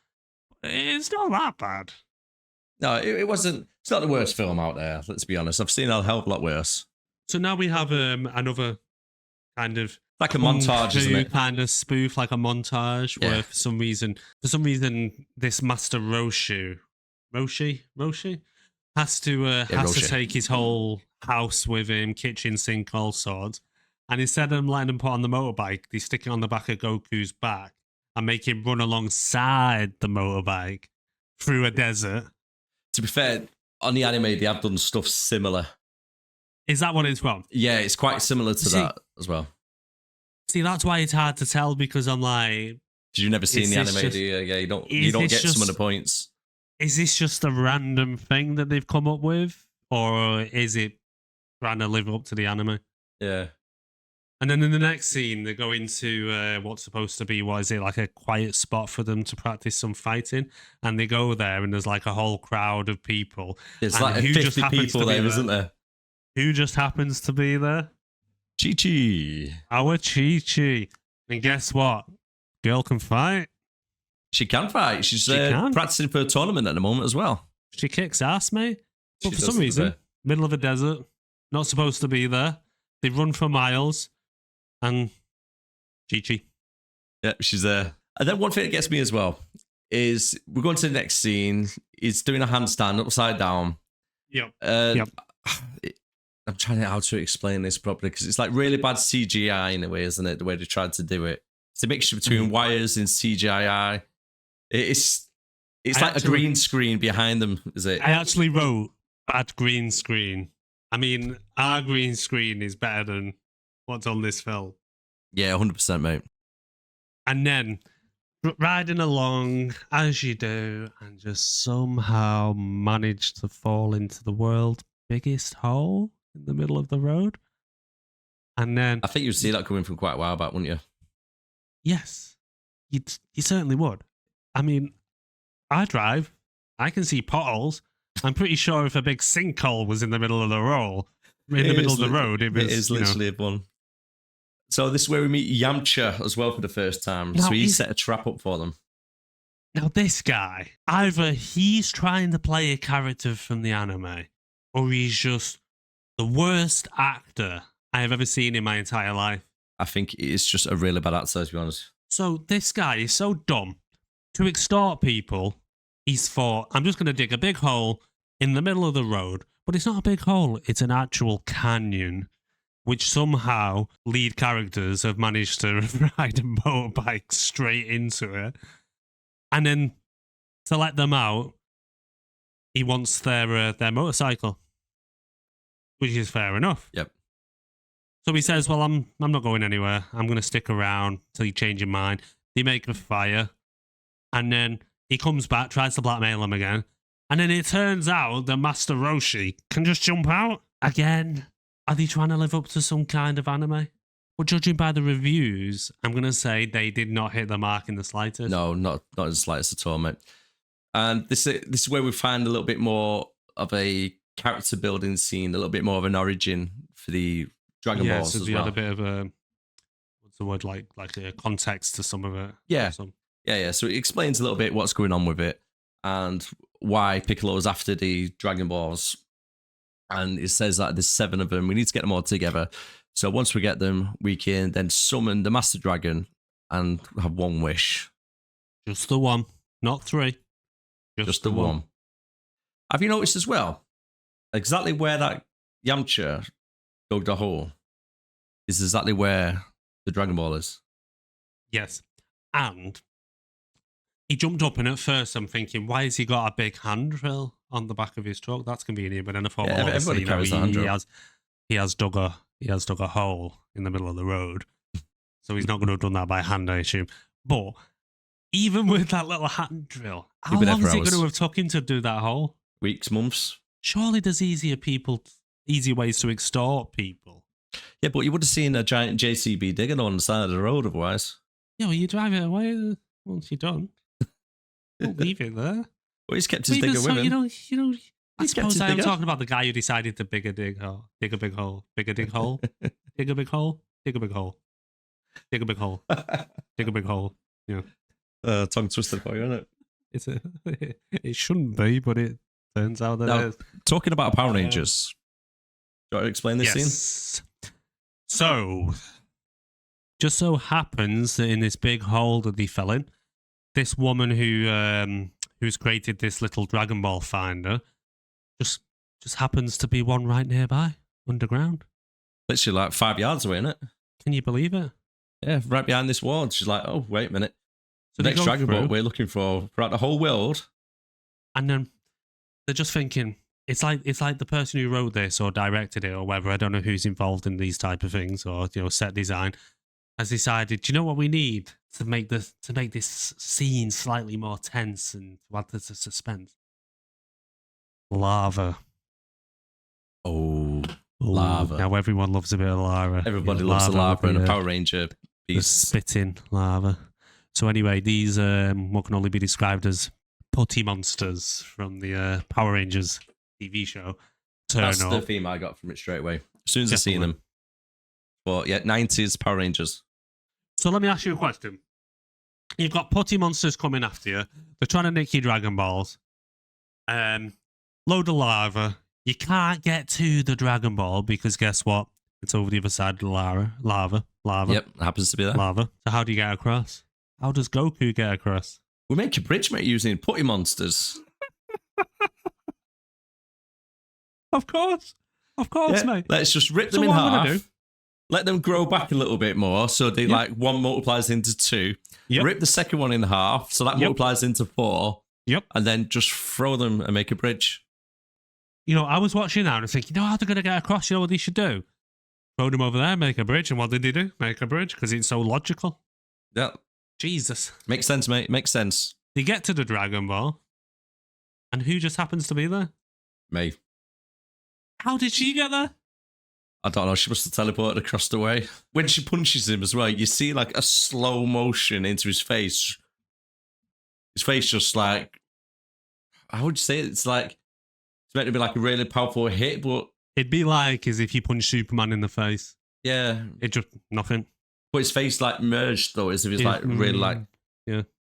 It's not that bad. No, it wasn't. It's not the worst film out there, let's be honest. I've seen a hell of a lot worse. So now we have another kind of... Like a montage, isn't it? Kind of spoof, like a montage, where for some reason, this Master Roshi has to take his whole house with him, kitchen sink, all sorts. And instead of letting him put on the motorbike, they stick it on the back of Goku's back and make him run alongside the motorbike through a desert. To be fair, on the anime, they have done stuff similar. Is that what it's from? Yeah, it's quite similar to that as well. See, that's why it's hard to tell, because I'm like... Did you never see the anime, do you? Yeah, you don't get some of the points. Is this just a random thing that they've come up with? Or is it trying to live up to the anime? Yeah. And then in the next scene, they go into what's supposed to be, what is it, like a quiet spot for them to practice some fighting. And they go there, and there's like a whole crowd of people. There's and like 50 people there, isn't there? Who just happens to be there? Chi-Chi. Our Chi-Chi. And guess what? Girl can fight. She can fight. She's practicing for a tournament at the moment as well. She kicks ass, mate. But She for does, some reason, middle of a desert, not supposed to be there. They run for miles. And Chi-Chi. Yeah, she's there. And then one thing that gets me as well is we're going to the next scene. He's doing a handstand upside down. Yep. I'm trying how to explain this properly because it's like really bad CGI in a way, isn't it? The way they tried to do it. It's a mixture between wires and CGI. It's like a green screen behind them, is it? I actually wrote bad green screen. I mean, our green screen is better than what's on this film. Yeah, 100%, mate. And then riding along as you do, and just somehow manage to fall into the world's biggest hole in the middle of the road. And then I think you'd see that coming from quite a while back, wouldn't you? Yes, you certainly would. I mean, I drive. I can see potholes. I'm pretty sure if a big sinkhole was in the middle of the road, it is literally one. So this is where we meet Yamcha as well for the first time. Now, so he set a trap up for them. Now this guy, either he's trying to play a character from the anime, or he's just the worst actor I have ever seen in my entire life. I think it's just a really bad actor, to be honest. So this guy is so dumb to extort people he's thought, I'm just going to dig a big hole in the middle of the road. But it's not a big hole. It's an actual canyon, which somehow lead characters have managed to ride a motorbike straight into it. And then to let them out, he wants their motorcycle, which is fair enough. Yep. So he says, well, I'm not going anywhere. I'm going to stick around till you change your mind. They make a fire. And then he comes back, tries to blackmail him again. And then it turns out that Master Roshi can just jump out again. Are they trying to live up to some kind of anime? But judging by the reviews, I'm going to say they did not hit the mark in the slightest. No, not in the slightest at all, mate. And this is where we find a little bit more of a character building scene, a little bit more of an origin for the Dragon Balls so as we well. had a bit of a, what's the word, like a context to some of it. Yeah. Yeah. So it explains a little bit what's going on with it and why Piccolo's after the Dragon Balls. And it says that there's 7 of them. We need to get them all together. So once we get them, we can then summon the Master Dragon and have one wish. Just the one, not 3. Just the one. Have you noticed as well, exactly where that Yamcha dug the hole is exactly where the Dragon Ball is? Yes. And he jumped up, and at first I'm thinking, why has he got a big handrail on the back of his truck? That's convenient. But then I thought, well, everybody carries a handrail. He has dug a hole in the middle of the road. So he's not going to have done that by hand, I assume. But even with that little handrail, how long is it going to have took him to do that hole? Weeks, months. Surely there's easy ways to extort people. Yeah, but you would have seen a giant JCB digging on the side of the road otherwise. Yeah, well, you drive it away once you're done. Don't leave it there. Well, he's kept his digger with him. I suppose I'm talking about the guy who decided to dig a big hole, dig a big hole, dig a big hole, dig a big hole, dig a big hole, dig a big hole, dig a big hole. Yeah. Tongue twister for you, isn't it? It shouldn't be, but it turns out that it is. Talking about Power Rangers, do you want to explain this scene? So, just so happens that in this big hole that he fell in, this woman who's created this little Dragon Ball finder just happens to be one right nearby, underground. Literally like 5 yards away, isn't it? Can you believe it? Yeah, right behind this wall. She's like, oh, wait a minute. So the next Dragon Ball we're looking for throughout the whole world. And then they're just thinking, it's like the person who wrote this or directed it or whatever, I don't know who's involved in these type of things or set design, has decided, do you know what we need to make this scene slightly more tense and to add to the suspense? Lava. Oh, lava. Now everyone loves a bit of lava. Everybody loves the lava and a Power Ranger piece. Spitting lava. So anyway, these what can only be described as putty monsters from the Power Rangers TV show. That's the theme I got from it straight away. As soon as I seen them. But yeah, 90s Power Rangers. So let me ask you a question. You've got putty monsters coming after you. They're trying to nick your Dragon Balls. Load of lava. You can't get to the Dragon Ball because guess what? It's over the other side of the lava. Yep, it happens to be there. Lava. So how do you get across? How does Goku get across? We make a bridge, mate, using putty monsters. Of course, mate. Let's just rip them in half. Let them grow back a little bit more, so they one multiplies into 2. Yep. Rip the second one in half, so that multiplies into 4. Yep. And then just throw them and make a bridge. I was watching that and I was thinking, how they're going to get across? You know what they should do? Throw them over there, make a bridge. And what did they do? Make a bridge because it's so logical. Yeah. Jesus. Makes sense, mate. Makes sense. They get to the Dragon Ball. And who just happens to be there? Me. How did she get there? I don't know. She must have teleported across the way. When she punches him as well, you see like a slow motion into his face. His face just like, how would you say it? It's like, it's meant to be like a really powerful hit, but... It'd be like as if you punch Superman in the face. Yeah. It just, nothing. But his face like merged though, as if he's like really like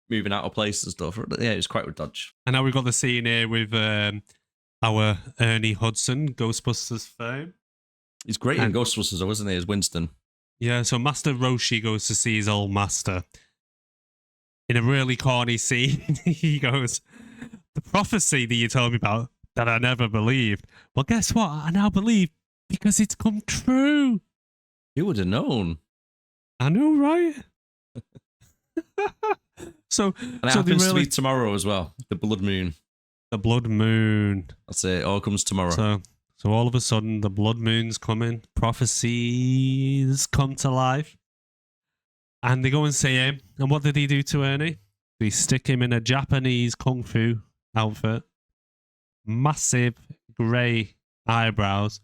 moving out of place and stuff. Yeah, it's quite a dodge. And now we've got the scene here with our Ernie Hudson, Ghostbusters fame. He's great in Ghostbusters though, isn't he, as Winston? Yeah, so Master Roshi goes to see his old master. In a really corny scene, he goes, the prophecy that you told me about that I never believed. Well, guess what? I now believe because it's come true. You would have known. I know, right? So, And it so happens to be tomorrow as well. The blood moon. The blood moon. That's it. It all comes tomorrow. So all of a sudden, the blood moon's coming. Prophecies come to life. And they go and see him. And what did he do to Ernie? They stick him in a Japanese kung fu outfit. Massive grey eyebrows.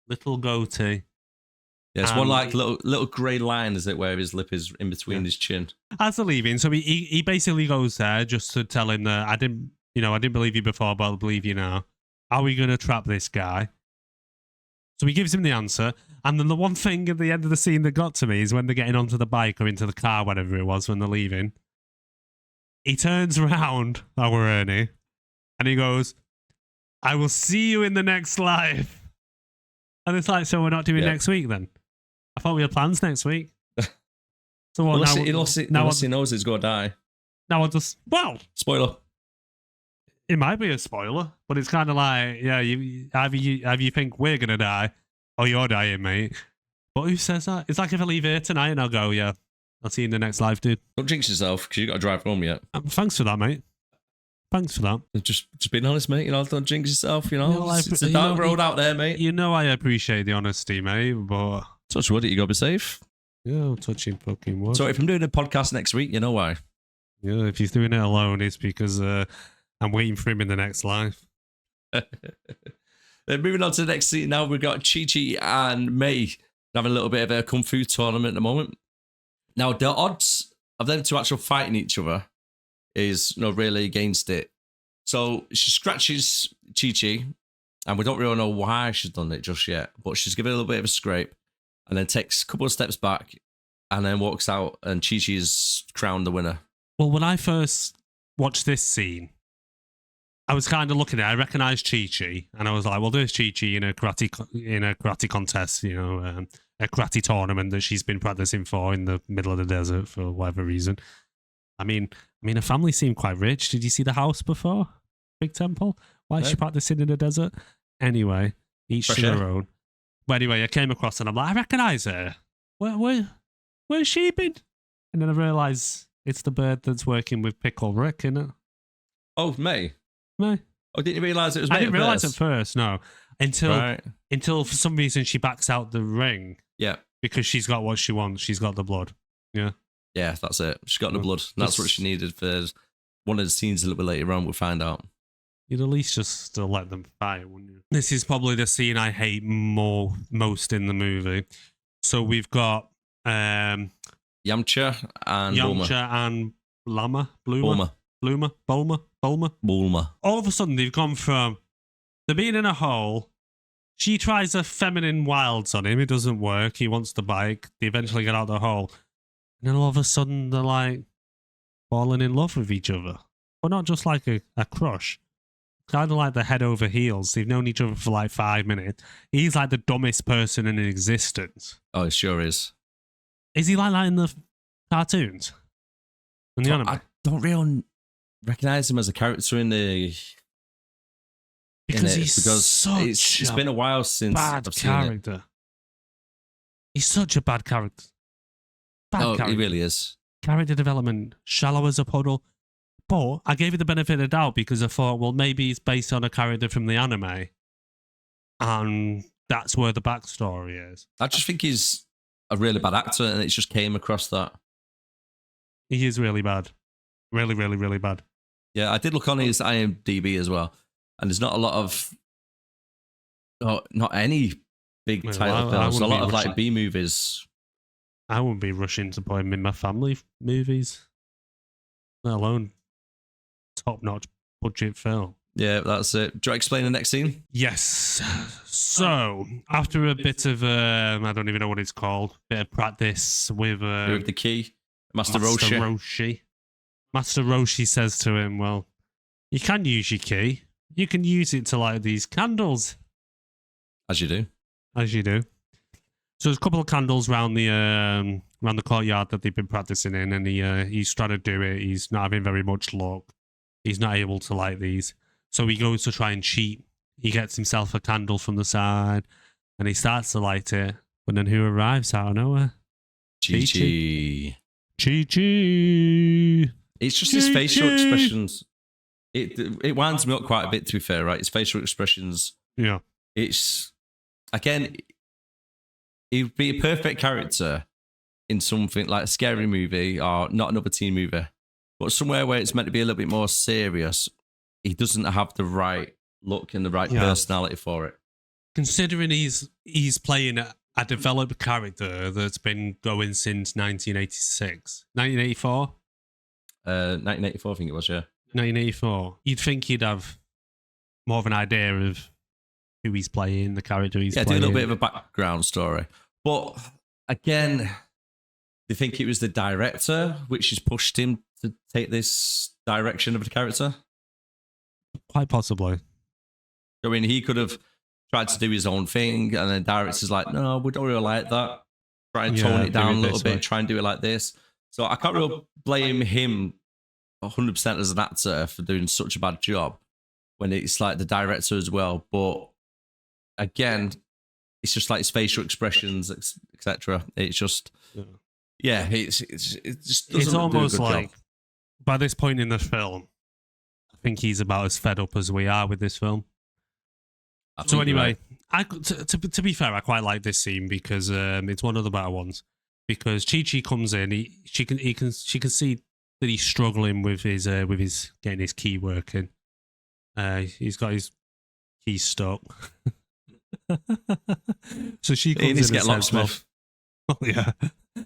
Little goatee. Yeah, it's one like little grey line, is it, where his lip is in between his chin. As they're leaving, so he basically goes there just to tell him that I didn't believe you before, but I'll believe you now. Are we going to trap this guy? So he gives him the answer. And then the one thing at the end of the scene that got to me is when they're getting onto the bike or into the car, whatever it was, when they're leaving. He turns around, our Ernie, and he goes, I will see you in the next life. And it's like, so we're not doing next week then? I thought we had plans next week. So what, unless he knows he's going to die. Now I'll just, Spoiler. It might be a spoiler, but it's kind of like, yeah, either you think we're going to die or you're dying, mate. But who says that? It's like if I leave here tonight and I'll go, yeah, I'll see you in the next life, dude. Don't jinx yourself because you got to drive home yet. Thanks for that, mate. Thanks for that. Just being honest, mate. Don't jinx yourself, It's a dark road out there, mate. You know I appreciate the honesty, mate, but... Touch wood, you got to be safe. Yeah, touching fucking wood. So if I'm doing a podcast next week, you know why. Yeah, if he's doing it alone, it's because I'm waiting for him in the next life. Then moving on to the next scene now, we've got Chi-Chi and Mei having a little bit of a kung fu tournament at the moment. Now, the odds of them two actually fighting each other is really against it. So she scratches Chi-Chi, and we don't really know why she's done it just yet, but she's given a little bit of a scrape, and then takes a couple of steps back, and then walks out, and Chi-Chi is crowned the winner. Well, when I first watched this scene, I was kind of looking at it. I recognised Chi-Chi, and I was like, well, there's Chi-Chi in a karate contest, a karate tournament that she's been practicing for in the middle of the desert for whatever reason. I mean, her family seemed quite rich. Did you see the house before? Big temple? Why is she practicing in the desert? Anyway, each to their own. But anyway, I came across and I'm like, I recognise her. Where's she been? And then I realised it's the bird that's working with Pickle Rick, isn't it? Oh, May. Oh, didn't you realise it was May? I didn't realise at first, no. Until for some reason she backs out the ring. Yeah. Because she's got what she wants. She's got the blood. Yeah. Yeah, that's it. She's got the blood. And that's what she needed for one of the scenes a little bit later on. We'll find out. You'd at least just let them fight, wouldn't you? This is probably the scene I hate most in the movie. So we've got Yamcha and Bulma. All of a sudden, they've gone from they're being in a hole. She tries a feminine wilds on him. It doesn't work. He wants the bike. They eventually get out of the hole. And then all of a sudden, they're like falling in love with each other. But not just like a crush. Kind of like the head over heels. They've known each other for like 5 minutes. He's like the dumbest person in existence. Oh, it sure is. Is he like that in the cartoons? In the anime? I don't really recognise him as a character in the... Because it's been a while since I've seen character. It. He's such a bad character. He really is. Character development, shallow as a puddle. But I gave it the benefit of the doubt because I thought, well, maybe it's based on a character from the anime. And that's where the backstory is. I just think he's a really bad actor and it just came across that. He is really bad. Really, really, really bad. Yeah, I did look on his IMDb as well. And there's not a lot of... not any big title films. A lot of like B movies. I wouldn't be rushing to put him in my family movies. Let alone top-notch budget film. Yeah, that's it. Do I explain the next scene? Yes. So, after a bit of, I don't even know what it's called, bit of practice with the key, Master Roshi. Master Roshi says to him, well, you can use your key. You can use it to light these candles. As you do. So there's a couple of candles around the courtyard that they've been practicing in, and he's trying to do it. He's not having very much luck. He's not able to light these. So he goes to try and cheat. He gets himself a candle from the side and he starts to light it. But then who arrives out of nowhere? Chi-Chi. Chi-Chi. It's just his facial expressions. It winds me up quite a bit, to be fair, right? His facial expressions. Yeah. It's, again, he'd be a perfect character in something like a scary movie or not another teen movie. But somewhere where it's meant to be a little bit more serious, he doesn't have the right look and the right personality for it. Considering he's playing a developed character that's been going since 1986. 1984? 1984, I think it was, yeah. 1984. You'd think he'd have more of an idea of who he's playing, the character he's playing. Yeah, do a little bit of a background story. But again, they think it was the director which has pushed him to take this direction of the character. Quite possibly. I mean, he could have tried to do his own thing, and then the director's like, no, we don't really like that. Try and tone it down a little bit, try and do it like this. So I can't really blame him 100% as an actor for doing such a bad job when it's like the director as well. But again, it's just like his facial expressions, etc. It's just, it just doesn't it's almost do a good like job. By this point in the film, I think he's about as fed up as we are with this film. So anyway, to be fair, I quite like this scene because it's one of the better ones. Because Chi-Chi comes in, she can see that he's struggling with his getting his key working. He's got his key stuck. So she comes in and says, locksmith. "Well, yeah."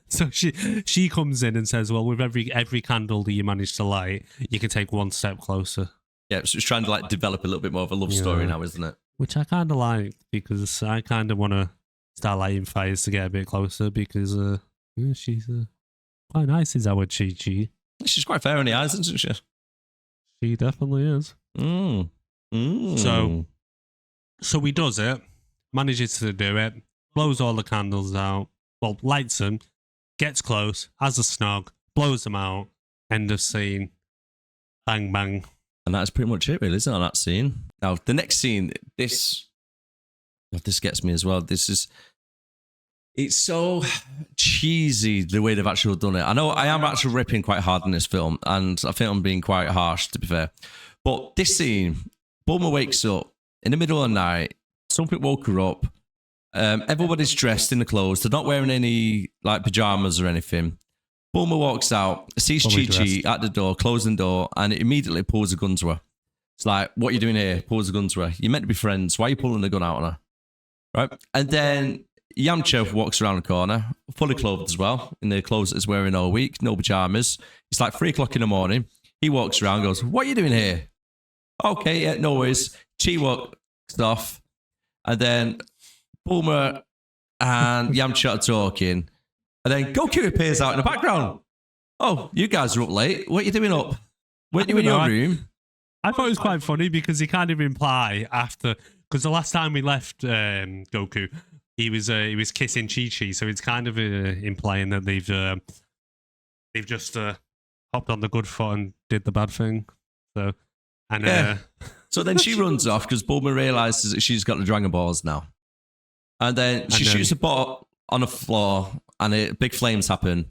So she comes in and says, "Well, with every candle that you manage to light, you can take one step closer." Yeah, so it's trying to like develop a little bit more of a love story now, isn't it? Which I kind of like because I kind of want to start lighting fires to get a bit closer because she's quite nice, is our Chi-Chi. She's quite fair in the eyes, isn't she? She definitely is. So he does it, manages to do it, blows all the candles out, well, lights them, gets close, has a snog, blows them out, end of scene, bang, bang. And that's pretty much it, really, isn't it, on that scene? Now, the next scene, this gets me as well. It's so cheesy the way they've actually done it. I know I am actually ripping quite hard in this film, and I think I'm being quite harsh, to be fair. But this scene, Bulma wakes up in the middle of the night, something woke her up. Everybody's dressed in the clothes. They're not wearing any like pajamas or anything. Bulma walks out, sees Chi-Chi at the door, closing the door, and it immediately pulls a gun to her. It's like, what are you doing here? Pulls a gun to her. You're meant to be friends. Why are you pulling the gun out on her? Right? And then Yamcha walks around the corner, fully clothed as well, in the clothes that he's wearing all week, no pajamas. It's like 3 o'clock in the morning. He walks around and goes, what are you doing here? Okay, yeah, no worries. Chi walks off. And then Bulma and Yamcha are talking. And then Goku appears out in the background. Oh, you guys are up late. What are you doing up? Weren't you in your room? I thought it was quite funny because he kind of imply after, because the last time we left Goku, he was kissing Chi-Chi, so it's kind of implying that they've just hopped on the good foot and did the bad thing. So so then she runs off because Bulma realizes that she's got the Dragon Balls now, and then she shoots a ball on the floor, and big flames happen,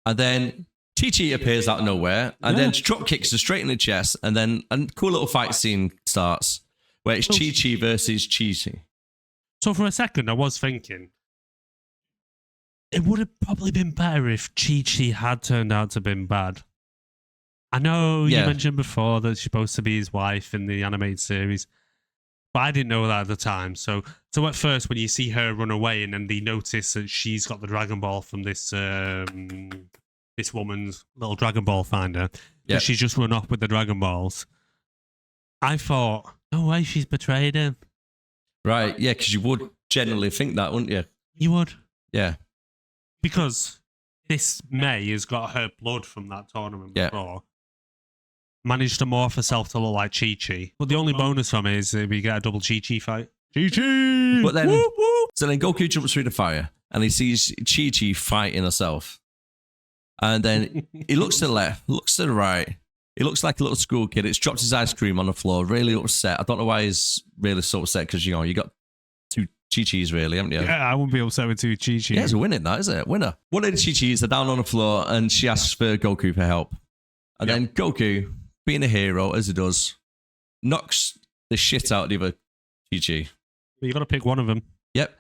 and then Chi-Chi appears out of nowhere, and then drop kicks her straight in the chest, and then a cool little fight scene starts where it's Chi-Chi versus Chi-Chi. So for a second, I was thinking it would have probably been better if Chi-Chi had turned out to have been bad. I know you mentioned before that she's supposed to be his wife in the animated series, but I didn't know that at the time. So at first, when you see her run away and then they notice that she's got the Dragon Ball from this this woman's little Dragon Ball finder, that she's just run off with the Dragon Balls, I thought, no way, she's betrayed him. Right, yeah, because you would generally think that, wouldn't you? You would. Yeah. Because this May has got her blood from that tournament before. Managed to morph herself to look like Chi-Chi. But the only bonus from it is we get a double Chi-Chi fight. Chi-Chi! But then, so then Goku jumps through the fire and he sees Chi-Chi fighting herself. And then he looks to the left, looks to the right, He looks like a little school kid. It's dropped his ice cream on the floor. Really upset. I don't know why he's really so upset because, you got two Chi-Chis, really, haven't you? Yeah, I wouldn't be upset with two Chi-Chis. Yeah, it's a winning, that, isn't it? Winner. One of the Chi-Chis are down on the floor and she asks for Goku for help. And then Goku, being a hero, as he does, knocks the shit out of the other Chi-Chi. You got to pick one of them. Yep.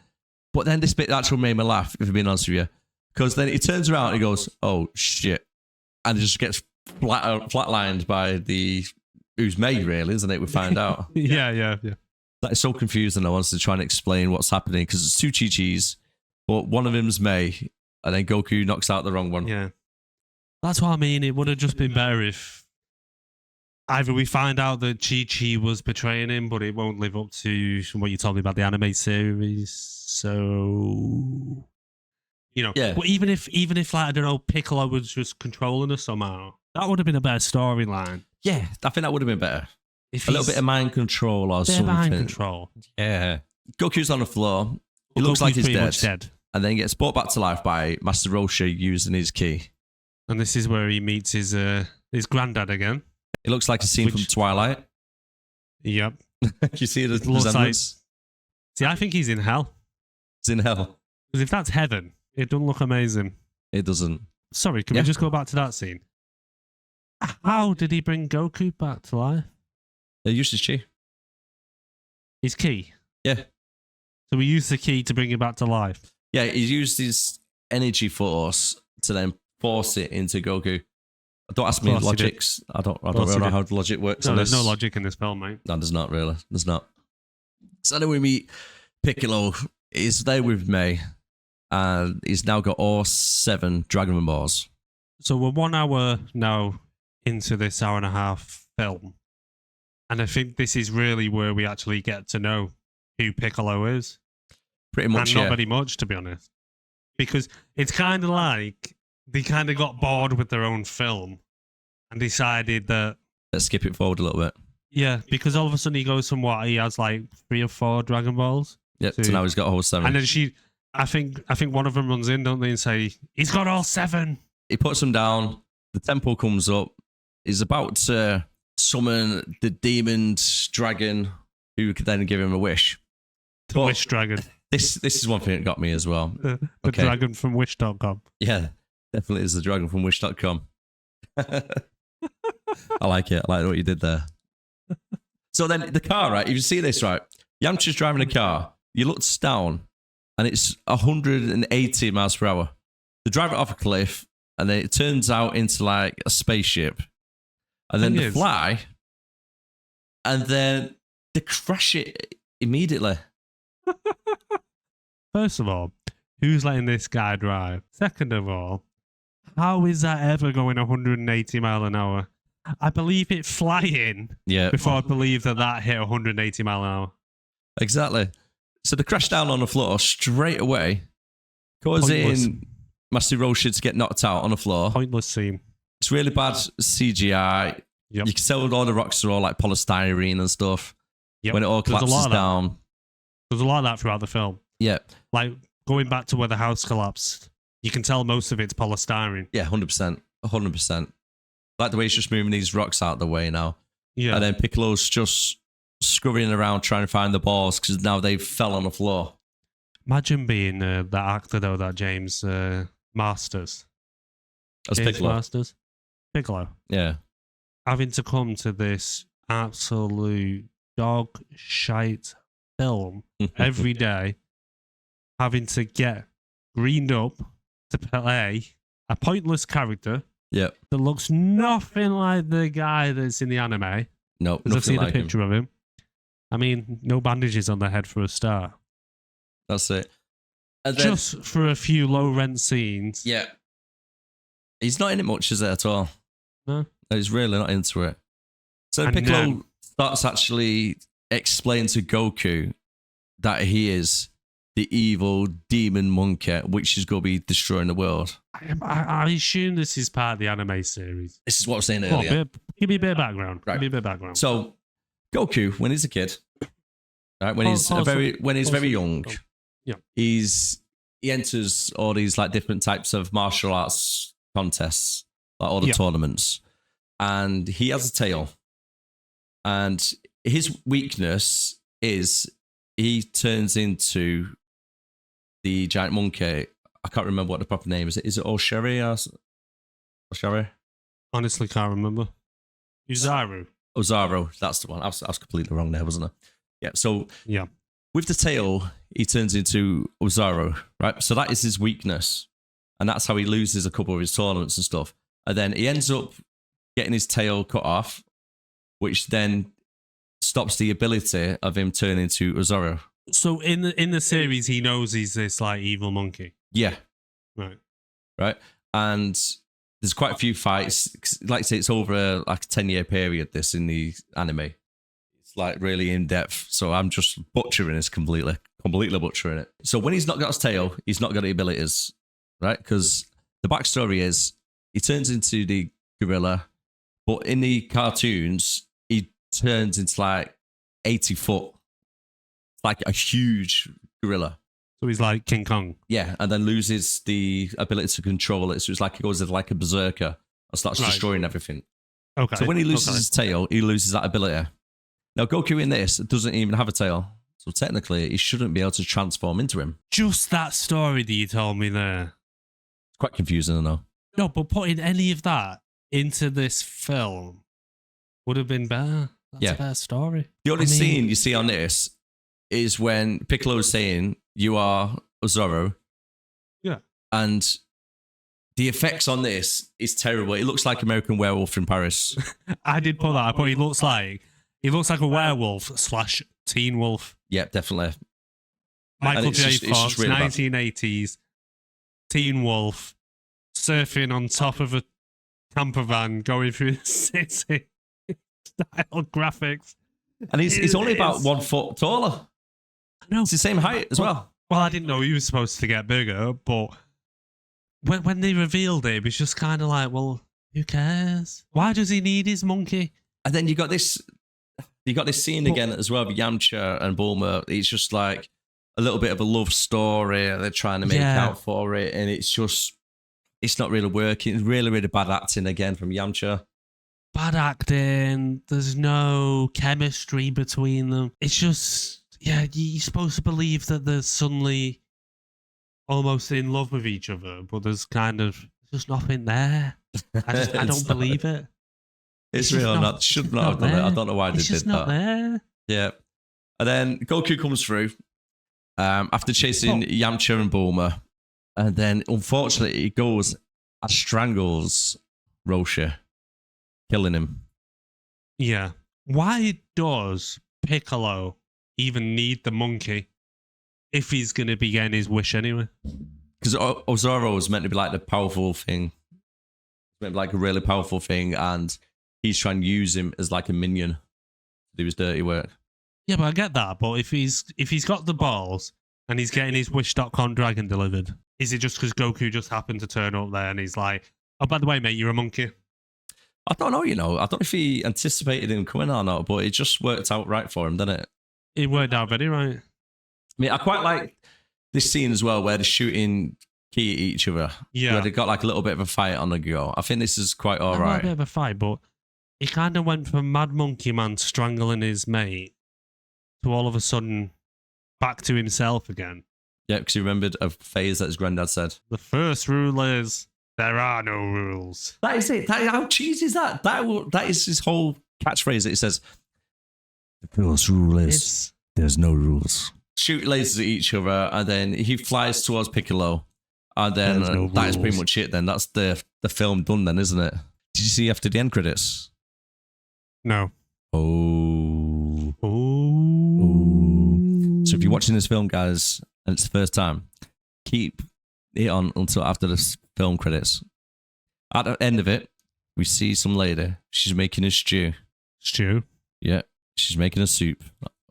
But then this bit actually made me laugh, if I'm being honest with you. Because then he turns around and he goes, oh, shit. And he just gets flatlined by who's May, really, isn't it? We find out. Yeah. That is so confusing. I wanted to try and explain what's happening because it's two Chi-Chis, but one of them's May, and then Goku knocks out the wrong one. Yeah. That's what I mean. It would have just been better if either we find out that Chi-Chi was betraying him, but it won't live up to what you told me about the anime series. So, But even if like, I don't know, Piccolo was just controlling us somehow, that would have been a better storyline. Yeah, I think that would have been better. If a little bit of mind control or bit something. Mind control. Yeah. Goku's on the floor. He Well, looks like Goku's he's pretty much dead. dead. And then he gets brought back to life by Master Roshi using his key. And this is where he meets his granddad again. It looks like a scene from Twilight. Yep. You see the It looks resemblance? See, I think he's in hell. It's in hell. Because if that's heaven, it doesn't look amazing. It doesn't. Sorry, can we just go back to that scene? How did he bring Goku back to life? They used his chi. His key. Yeah. So we used the key to bring him back to life. Yeah, he used his energy force to then force it into Goku. Don't ask me logics. I don't really know how logic works No, on this. there's no logic in this film, mate. No, there's not really. There's not. So then we meet Piccolo. He's there with May. And he's now got all 7 Dragon Balls. So we're 1 hour now into this hour and a half film. And I think this is really where we actually get to know who Piccolo is. Pretty much, and not very much, to be honest. Because it's kind of like they kind of got bored with their own film and decided that... Let's skip it forward a little bit. Yeah, because all of a sudden he goes from what? He has like 3 or 4 Dragon Balls? Yeah, so now he's got a whole 7. And then I think one of them runs in, don't they, and say, he's got all 7. He puts them down. The tempo comes up. He's about to summon the demon dragon who could then give him a wish. The Wish Dragon. This is one thing that got me as well. The dragon from Wish.com. Yeah, definitely is the dragon from Wish.com. I like it. I like what you did there. So then the car, right? If you see this, right? Yamcha's driving a car. You look down and it's 180 miles per hour. They drive it off a cliff and then it turns out into like a spaceship. And then they fly and then they crash it immediately. First of all, who's letting this guy drive? Second of all, how is that ever going 180 mile an hour? I believe it flying before I believe that hit 180 mile an hour. Exactly. So they crash down on the floor straight away, causing Master Roshi to get knocked out on the floor. Pointless scene. It's really bad CGI. Yep. You can tell all the rocks are all like polystyrene and stuff. Yep. When it all collapses down. There's a lot of that throughout the film. Yeah. Like going back to where the house collapsed, you can tell most of it's polystyrene. Yeah, 100%. 100%. Like the way he's just moving these rocks out of the way now. Yeah. And then Piccolo's just scurrying around trying to find the balls because now they fell on the floor. Imagine being that actor, though, that James Marsters. As James Piccolo. Marsters. Piccolo. Yeah. Having to come to this absolute dog shite film every day, having to get greened up to play a pointless character that looks nothing like the guy that's in the anime. No, I've seen a picture of him. I mean, no bandages on the head for a start. That's it. And then, just for a few low rent scenes. Yeah. He's not in it much, is it, at all? No. He's really not into it. So Piccolo starts actually explaining to Goku that he is the evil demon monkey, which is going to be destroying the world. I assume this is part of the anime series. This is what I was saying earlier. Give me a bit of background. Right. Give me a bit of background. So Goku, when he's a kid, right, when he's very young, he enters all these like different types of martial arts contests, like all the tournaments. and he has a tail. And his weakness is he turns into the giant monkey. I can't remember what the proper name is. Is it Osheri? Osheri? Honestly, can't remember. Uzaru. Ozaru, that's the one. I was completely wrong there, wasn't I? Yeah, so Yeah. with the tail, he turns into Ozaru, right? So that is his weakness. And that's how he loses a couple of his tournaments and stuff. And then he ends up getting his tail cut off, which then stops the ability of him turning into Ozaru. So in the series, he knows he's this like evil monkey. Yeah. Right. And there's quite a few fights. Like I say, it's over like a 10-year period, this in the anime. It's like really in depth. So I'm just butchering this completely butchering it. So when he's not got his tail, he's not got the abilities, right? Because the backstory is he turns into the gorilla, but in the cartoons, he turns into like 80 foot. Like a huge gorilla. So he's like King Kong. Yeah, and then loses the ability to control it. So it's like he goes like a berserker and starts destroying everything. Okay. So when he loses his tail, he loses that ability. Now, Goku in this doesn't even have a tail. So technically, he shouldn't be able to transform into him. Just that story that you told me there. It's quite confusing, I know. No, but putting any of that into this film would have been better. That's a better story. The only scene you see on this is when Piccolo is saying, "You are Ozaru." Yeah. And the effects on this is terrible. It looks like American Werewolf in Paris. I did put that. I put he looks like a werewolf / teen wolf. Yeah, definitely. Michael J. It's Fox, just really 1980s, teen wolf, surfing on top of a camper van going through the city. Style graphics. And he's only about 1 foot taller. No, it's the same height as well. Well, I didn't know he was supposed to get bigger, but when they revealed it, it was just kind of like, well, who cares? Why does he need his monkey? And then you got this scene again as well with Yamcha and Bulma. It's just like a little bit of a love story. They're trying to make out for it, and it's not really working. It's really, really bad acting again from Yamcha. Bad acting. There's no chemistry between them. It's just, you're supposed to believe that they're suddenly almost in love with each other, but there's kind of just nothing there. I don't believe it. It's real not. Should not have done it. I don't know why they did that. It's just not there. Yeah. And then Goku comes through after chasing Yamcha and Bulma, and then unfortunately he goes and strangles Roshi, killing him. Yeah. Why does Piccolo even need the monkey if he's going to be getting his wish anyway? Because Ozaru was meant to be like the powerful thing. It's meant to be like a really powerful thing, and he's trying to use him as like a minion to do his dirty work. Yeah, but I get that. But if he's got the balls and he's getting his Wish.com dragon delivered, is it just because Goku just happened to turn up there and he's like, oh, by the way, mate, you're a monkey? I don't know, I don't know if he anticipated him coming or not, but it just worked out right for him, didn't it? It worked out very right. I mean, I quite like this scene as well where they're shooting key at each other. Yeah. Where they got like a little bit of a fight on the go. I think this is quite all right. A bit of a fight, but he kind of went from Mad Monkey Man strangling his mate to all of a sudden back to himself again. Yeah, because he remembered a phrase that his granddad said. The first rule is there are no rules. That is it. How cheesy is that? That is his whole catchphrase that he says. The first rule is there's no rules. Shoot lasers at each other, and then he flies towards Piccolo, and then that is pretty much it. Then that's the film done. Then, isn't it? Did you see after the end credits? No. Oh. So if you're watching this film, guys, and it's the first time, keep it on until after the film credits. At the end of it, we see some lady. She's making a stew. Stew? Yeah. She's making a soup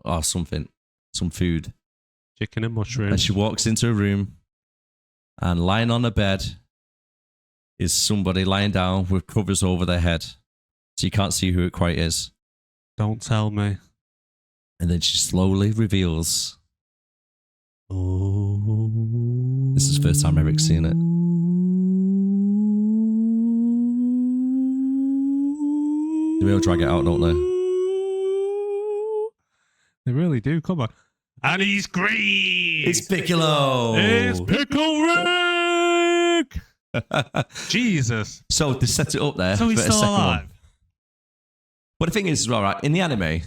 or something. Some food. Chicken and mushrooms. And she walks into a room, and lying on a bed is somebody lying down with covers over their head. So you can't see who it quite is. Don't tell me. And then she slowly reveals. Oh. This is the first time Erik's seen it. They will drag it out, don't they? They really do. Come on. And he's green. It's Piccolo. It's Pickle Rick. Jesus. So they set it up there So for he's a still second alive. one. But the thing is, all right, in the anime,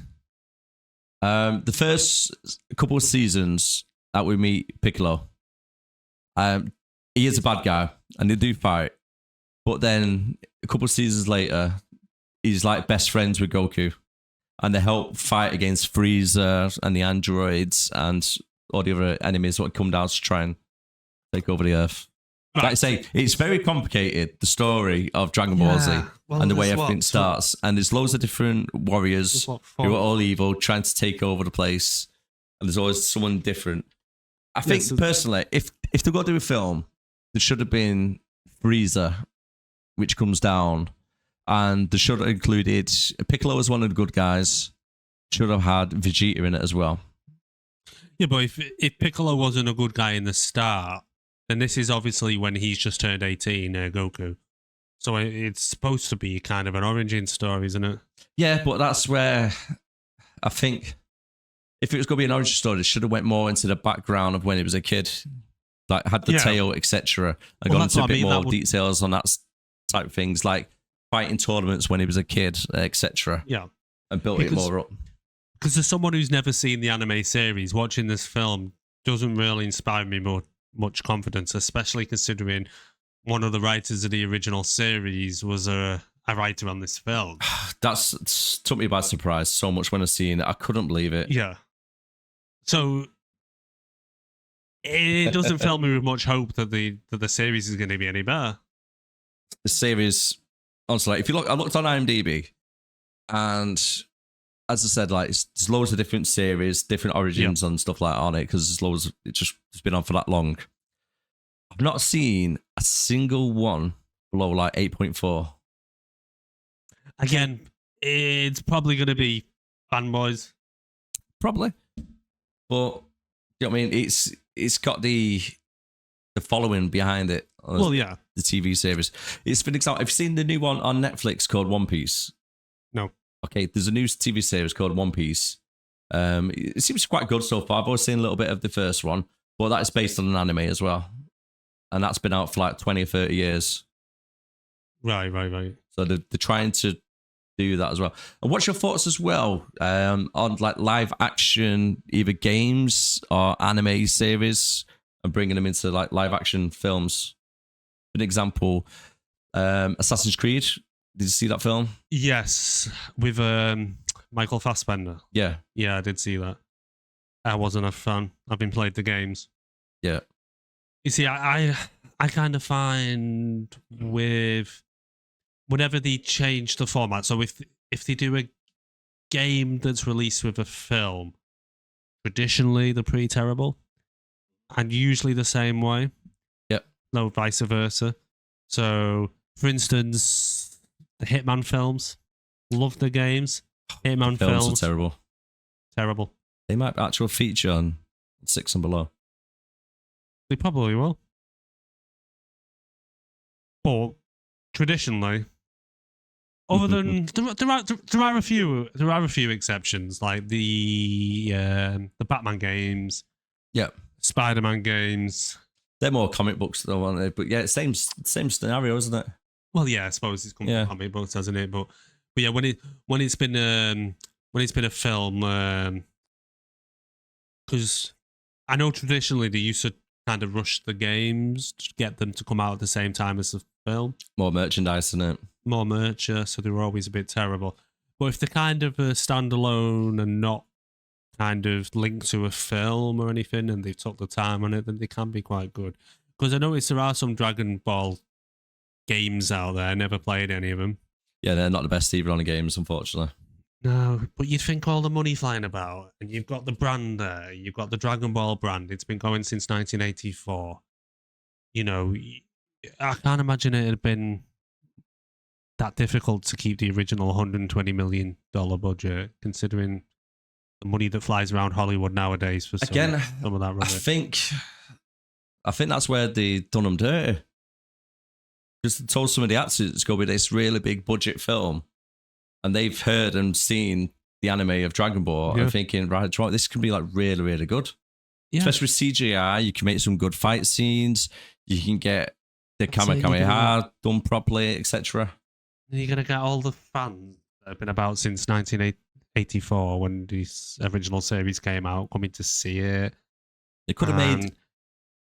the first couple of seasons that we meet Piccolo, he is a bad guy and they do fight. But then a couple of seasons later, he's like best friends with Goku. And they help fight against Frieza and the androids and all the other enemies that come down to try and take over the Earth. Right. Like I say, it's very complicated, the story of Dragon Ball Z and the way everything starts. And there's loads of different warriors who are all evil, trying to take over the place. And there's always someone different. I think, personally, if they're going to do a film, there should have been Frieza, which comes down. And they should have included Piccolo as one of the good guys. Should have had Vegeta in it as well. Yeah, but if Piccolo wasn't a good guy in the start, then this is obviously when he's just turned 18, Goku. So it's supposed to be kind of an origin story, isn't it? Yeah, but that's where I think if it was going to be an origin story, it should have went more into the background of when he was a kid. Like had the tail, etc. And gone into a bit more details on that type of things, like fighting tournaments when he was a kid, etc. Yeah. And built it more up. Because as someone who's never seen the anime series, watching this film doesn't really inspire me much confidence, especially considering one of the writers of the original series was a writer on this film. That's took me by surprise so much when I seen it. I couldn't believe it. Yeah. So it doesn't fill me with much hope that the series is going to be any better. The series, honestly, like, if you look, I looked on IMDb, and as I said, like there's loads of different series, different origins and stuff like that on it because there's loads. It's been on for that long. I've not seen a single one below like 8.4. Again, it's probably going to be fanboys. Probably, but you know what I mean. It's got the following behind it. Well, yeah, the TV series. It's been example. Have you seen the new one on Netflix called One Piece? No. Okay, there's a new TV series called One Piece. It seems quite good so far. I've always seen a little bit of the first one, but that is based on an anime as well. And that's been out for like 20 or 30 years. Right. So they're trying to do that as well. And what's your thoughts as well on like live action, either games or anime series, and bringing them into like live action films? For an example, Assassin's Creed. Did you see that film? Yes, with Michael Fassbender. Yeah, I did see that. I wasn't a fan. I've been played the games. Yeah. You see, I kind of find with whenever they change the format. So if they do a game that's released with a film, traditionally they're pretty terrible, and usually the same way. Yep. No, vice versa. So, for instance, the Hitman films, love the games. Hitman films are terrible. Terrible. They might actually feature on 6 and below. They probably will. But traditionally, other than there are a few exceptions, like the Batman games, Spider-Man games. They're more comic books though, aren't they? But yeah, same scenario, isn't it? Well, yeah, I suppose it's come from comic books, hasn't it? But yeah, when it's been a film, because I know traditionally they used to kind of rush the games to get them to come out at the same time as the film. More merchandise, isn't it? More merch, so they were always a bit terrible. But if they're kind of a standalone and not kind of linked to a film or anything, and they've took the time on it, then they can be quite good. Because I noticed there are some Dragon Ball games out there. I never played any of them. Yeah, they're not the best either on the games, unfortunately. No, but you'd think all the money flying about, and you've got the brand there, you've got the Dragon Ball brand, it's been going since 1984. You know, I can't imagine it had been that difficult to keep the original $120 million budget, considering the money that flies around Hollywood nowadays for some of that rubbish. I think that's where they done them dirty. Because they told some of the actors it's going to be this really big budget film. and they've heard and seen the anime of Dragon Ball and thinking, right, this can be like really, really good. Yeah. Especially with CGI, you can make some good fight scenes. You can get the Kamehameha done properly, etc. You're going to get all the fans that have been about since 1984 when this original series came out coming to see it. They could have made...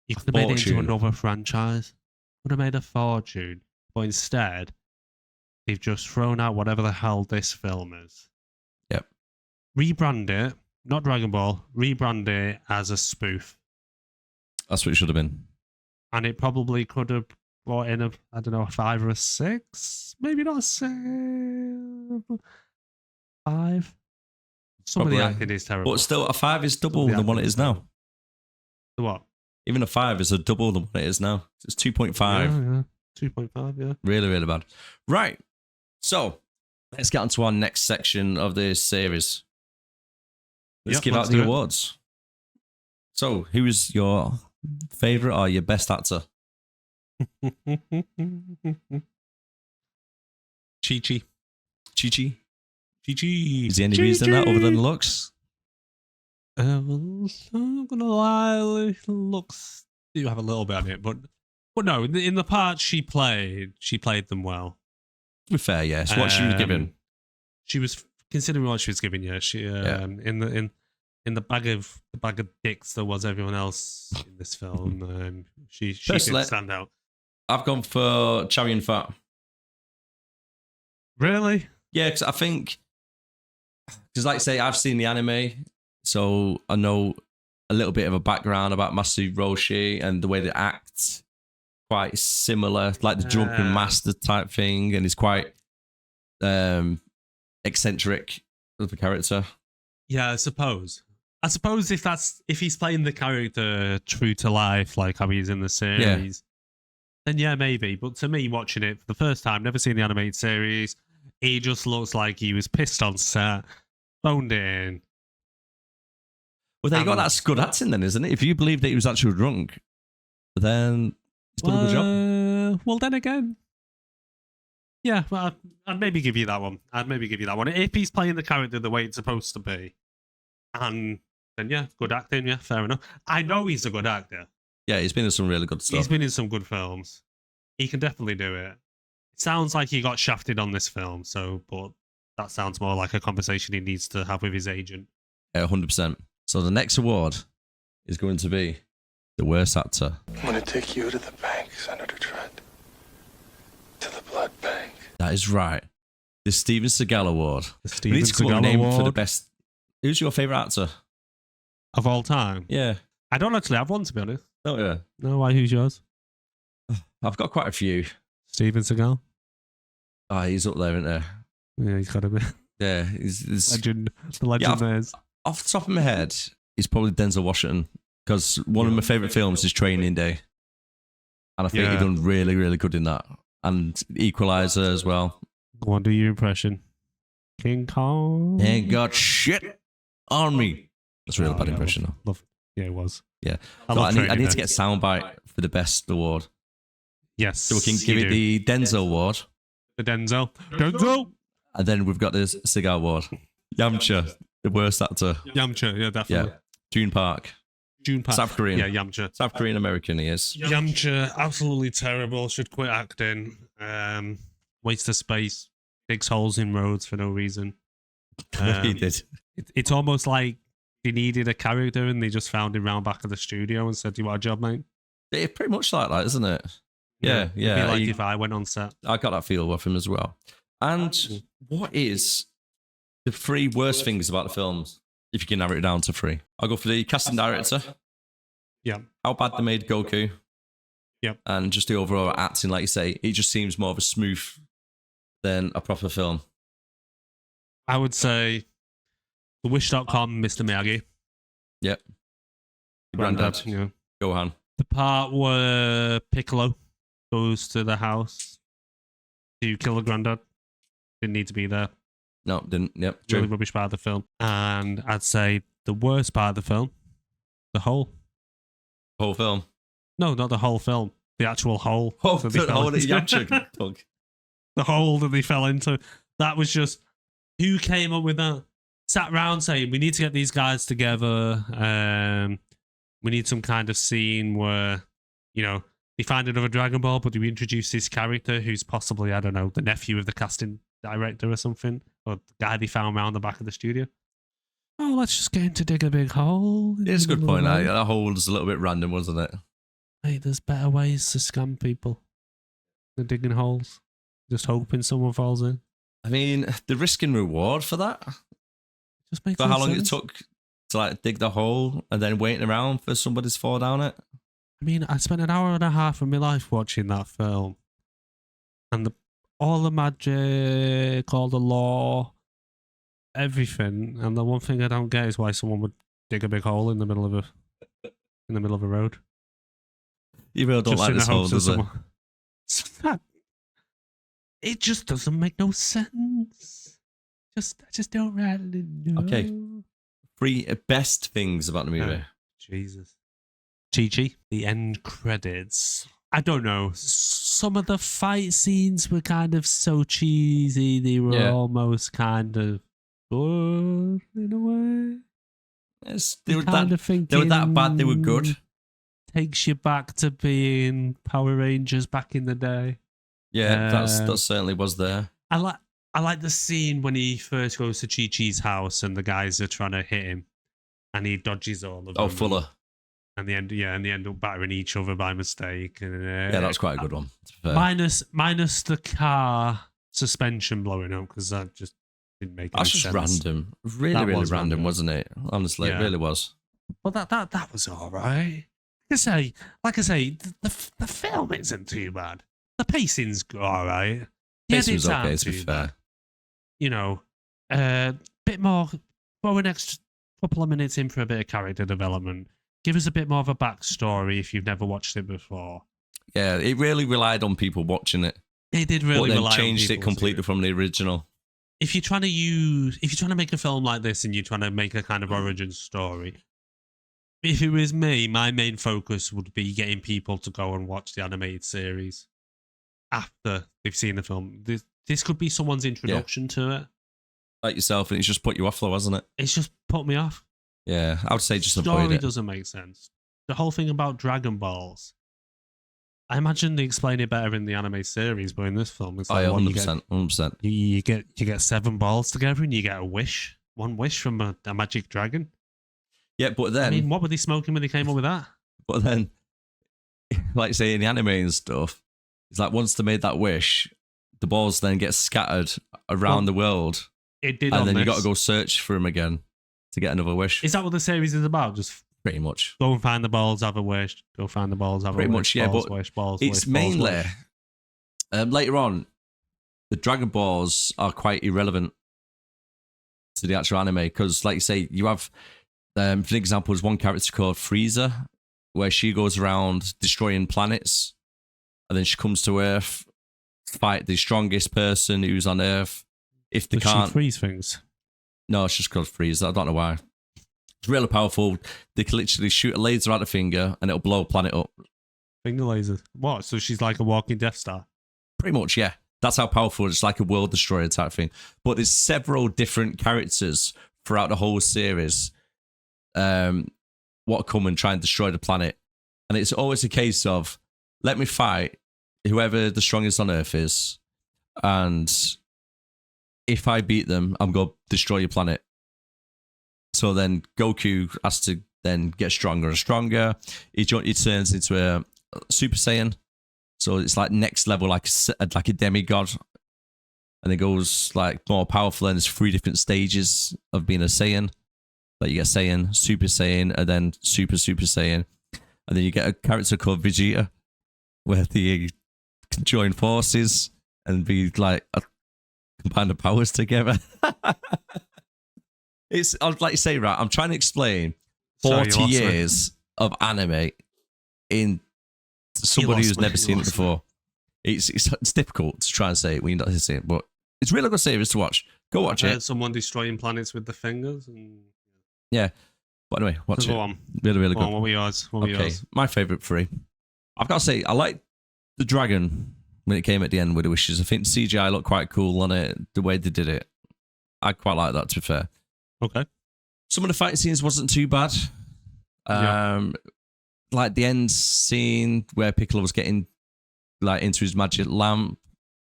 You could have made it into another franchise. Could have made a fortune. But instead, they've just thrown out whatever the hell this film is. Yep. Rebrand it, not Dragon Ball, rebrand it as a spoof. That's what it should have been. And it probably could have brought in a 5 or a 6? Maybe not a 6. 5. Some Probably, of the acting is terrible. But still, a 5 is double than what it is now. The what? Even a 5 is a double than what it is now. It's 2.5. Yeah. 2.5, yeah. Really, really bad. Right. So, let's get on to our next section of this series. Let's give out the awards. So, who is your favourite or your best actor? Chi-Chi. Chi-Chi? Chi-Chi. Is there any reason that other than looks? I'm not gonna lie, looks do have a little bit of it, but no, in the parts she played them well. To be fair, yes. What she was given, she was considering what she was given. Yeah, she in the bag of dicks there was everyone else in this film. She did stand out. I've gone for Chow Yun-fat. Really? Yeah, because I think, like I say, I've seen the anime. So I know a little bit of a background about Master Roshi and the way they act, quite similar, like the drunken master type thing, and he's quite eccentric as a character. Yeah, I suppose if he's playing the character true to life, like how he is in the series, then yeah, maybe. But to me, watching it for the first time, never seen the animated series, he just looks like he was pissed on set, phoned in. Well, they got that's good acting then, isn't it? If you believe that he was actually drunk, then he's done a good job. Well, then again, yeah, well, I'd maybe give you that one. If he's playing the character the way it's supposed to be, and then yeah, good acting, yeah, fair enough. I know he's a good actor. Yeah, he's been in some really good stuff. He's been in some good films. He can definitely do it. It sounds like he got shafted on this film, but that sounds more like a conversation he needs to have with his agent. Yeah, 100%. So the next award is going to be the worst actor. I'm going to take you to the bank, Senator Trent. To the blood bank. That is right. The Steven Seagal Award. The Steven Seagal Award for the best. Who's your favourite actor of all time? Yeah. I don't actually have one, to be honest. Oh, yeah. No, why? Who's yours? I've got quite a few. Steven Seagal? Oh, he's up there, isn't there? Yeah, he's got to be. Yeah, he's legend. The legend is. Off the top of my head, he's probably Denzel Washington, because one of my favourite films is Training Day. And I think he done really, really good in that. And Equalizer as well. Go on, do your impression. King Kong? Ain't got shit on me. That's a really bad impression, though. Yeah, it was. Yeah. I need to get a soundbite for the best award. Yes. So we can give it the Denzel Award. The Denzel! And then we've got the Seagal Award. Yamcha, the worst actor. Yamcha, yeah, definitely. Yeah. Joon Park. South Korean. Yeah, Yamcha. South Korean American he is. Yamcha, absolutely terrible. Should quit acting. Waste of space. Digs holes in roads for no reason. He did. It's almost like they needed a character and they just found him round back of the studio and said, "Do you want a job, mate?" It's pretty much like that, isn't it? Yeah. It'd be like if I went on set. I got that feel with him as well. And what is the 3 worst things about the films? If you can narrow it down to 3. I'll go for the casting director. Yeah. How bad they made Goku. Yep. And just the overall acting, like you say, it just seems more of a smooth than a proper film. I would say the Wish.com, Mr. Miyagi. Yep. Granddad. Yeah. Gohan. The part where Piccolo goes to the house to kill the granddad. Didn't need to be there. No, didn't. Yep. Really rubbish part of the film. And I'd say the worst part of the film, the hole. Whole film? No, not the whole film. The actual hole. The hole that Yamcha dug. The hole that they fell into. That was just Who came up with that? Sat round saying, we need to get these guys together. We need some kind of scene where, you know, they find another Dragon Ball, but we introduce this character who's possibly, I don't know, the nephew of the casting director or something, or the guy they found around the back of the studio. Oh, let's just get him to dig a big hole. It's a good point. That hole was a little bit random, wasn't it? Hey, there's better ways to scam people than digging holes. Just hoping someone falls in. I mean, the risk and reward for that. Just makes For how long sense. it took to like dig the hole and then waiting around for somebody to fall down it. I mean, I spent an hour and a half of my life watching that film, and all the magic, all the lore, everything. And the one thing I don't get is why someone would dig a big hole in the middle of a road. You really don't Just like in the this hole, hopes of does it? It just doesn't make no sense. I just don't really know. Okay. 3 best things about the movie. Jesus. Chi-Chi. The end credits. I don't know. Some of the fight scenes were kind of so cheesy. They were almost kind of good in a way. Yes, they were that bad, they were good. Takes you back to being Power Rangers back in the day. Yeah, that certainly was there. I like the scene when he first goes to Chi-Chi's house and the guys are trying to hit him, and he dodges all of them. Oh, Fuller. And they end up battering each other by mistake. And, Yeah, that's quite a good one. Minus the car suspension blowing up, because that just didn't make any sense. That's just random. Really random, wasn't it? Honestly, it really was. Well, that was all right. Like I say, the film isn't too bad. The pacing's all right. Pacing was okay, to be fair. You know, bit more. Throw an extra couple of minutes in for a bit of character development. Give us a bit more of a backstory if you've never watched it before. Yeah, it really relied on people watching it. It did really but then rely on changed people it completely from the original. If you're trying to make a film like this and you're trying to make a kind of origin story, if it was me, my main focus would be getting people to go and watch the animated series after they've seen the film. This could be someone's introduction to it. Like yourself, and it's just put you off though, hasn't it? It's just put me off. Yeah, I would say just avoid Story it. doesn't make sense. The whole thing about Dragon Balls, I imagine they explain it better in the anime series, but in this film, it's like 100%, 100%. You get 7 balls together and you get a wish, one wish from a magic dragon. Yeah, but then, I mean, what were they smoking when they came up with that? But then, like you say in the anime and stuff, it's like once they made that wish, the balls then get scattered around the world. It did, and then you got to go search for them again to get another wish. Is that what the series is about? Just pretty much go and find the balls, have a wish. Go find the balls, have pretty a much, wish. yeah. Balls, but wish, balls, it's wish, mainly balls, wish. Later on, the Dragon Balls are quite irrelevant to the actual anime because, like you say, you have, for example, there's one character called Frieza, where she goes around destroying planets, and then she comes to Earth, fight the strongest person who's on Earth. If they can't she freeze things. No, it's just called Frieza. I don't know why. It's really powerful. They can literally shoot a laser out the finger and it'll blow a planet up. Finger lasers. What? So she's like a walking Death Star? Pretty much, yeah. That's how powerful. It's like a world destroyer type thing. But there's several different characters throughout the whole series what come and try and destroy the planet. And it's always a case of, let me fight whoever the strongest on Earth is. And if I beat them, I'm going to destroy your planet. So then Goku has to then get stronger and stronger. He turns into a Super Saiyan. So it's like next level, like a demigod. And it goes like more powerful. And there's 3 different stages of being a Saiyan. Like you get Saiyan, Super Saiyan, and then Super Saiyan. And then you get a character called Vegeta, where they can join forces and be like combine the powers together. It's like you say, right? I'm trying to explain 40 years of anime in somebody who's never seen it before. It's difficult to try and say it when you're not seeing it, but it's really good series to watch. Go watch it. Someone destroying planets with the fingers. Yeah, but anyway, watch it. Go on. Really good. What were yours? My favourite 3. I've got to say, I like the dragon when it came at the end with the wishes. I think the CGI looked quite cool on it, the way they did it. I quite like that, to be fair. Okay. Some of the fight scenes wasn't too bad. Like the end scene where Piccolo was getting like into his magic lamp,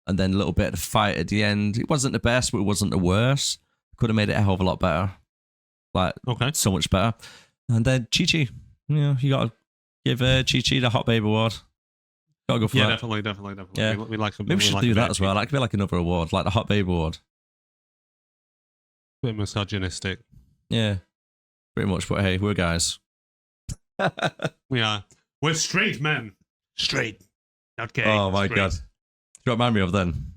and then a little bit of the fight at the end. It wasn't the best, but it wasn't the worst. Could have made it a hell of a lot better. Like, so much better. And then Chi-Chi. You got to give Chi-Chi the Hot Babe Award. Got to go for that. Definitely. Yeah. We like him. Maybe we should do that as well. That could be like another award, like the Hot Babe Award. Bit misogynistic. Yeah, pretty much. But hey, we're guys. We are. We're straight men. Straight. Not gay. Oh my straight. God. You remind me of then?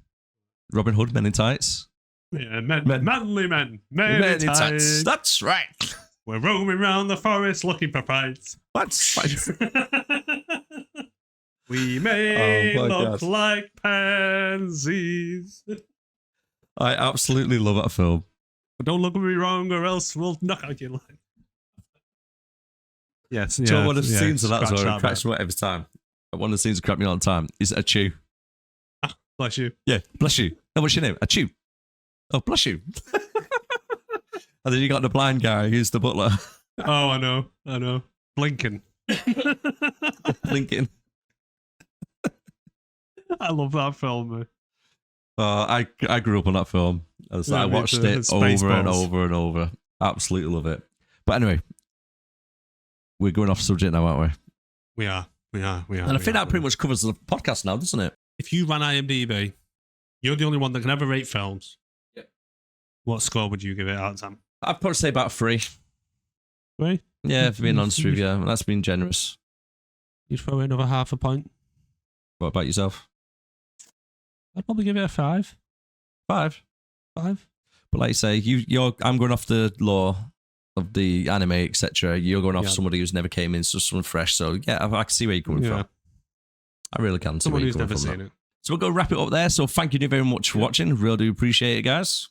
Robin Hood, Men in Tights. Yeah, manly men. Men in tights. That's right. We're roaming around the forest looking for fights. What's fights? We may look God. like pansies. I absolutely love that film. But don't look at me wrong or else we'll knock out your line. Yes. Do you know one of the scenes of that as well? It cracks me up every time. One of the scenes that crack me all the time is a chew. Bless you. Yeah, bless you. Oh, what's your name? A chew. Oh, bless you. And then you got the blind guy who's the butler. Oh, I know. Blinking. Blinking. I love that film, man. I grew up on that film. I watched it over and over and over. Absolutely love it. But anyway, we're going off subject now, aren't we? We are. And I think that pretty much covers the podcast now, doesn't it? If you ran IMDb, you're the only one that can ever rate films. Yep. What score would you give it out of 10? I'd probably say about 3. 3? Yeah, for being honest with you. That's been generous. You'd throw in another half a point? What about yourself? I'd probably give it a 5. 5. 5? But like you say, I'm going off the law of the anime, etc. You're going off somebody who's never came in, so someone fresh. So yeah, I can see where you're coming from. I really can. Someone who's never seen it. So we'll go wrap it up there. So thank you very much for watching. Really do appreciate it, guys.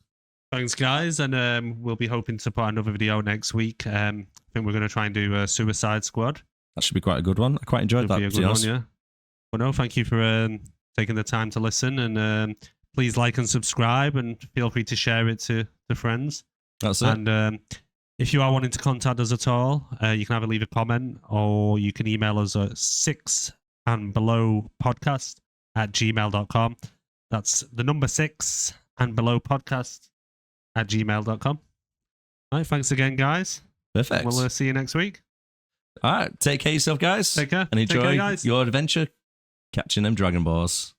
Thanks, guys. And we'll be hoping to put another video next week. I think we're going to try and do a Suicide Squad. That should be quite a good one. I quite enjoyed that. Be a good one, yeah. Well, no, thank you for taking the time to listen. And please like and subscribe. And feel free to share it to friends. That's it. And if you are wanting to contact us at all, you can either leave a comment or you can email us at 6andbelowpodcast@gmail.com. That's the number 6andbelowpodcast@gmail.com. All right, thanks again, guys. Perfect. We'll see you next week. All right, take care of yourself, guys. Take care. And enjoy Take care, guys. your adventure catching them Dragon Balls.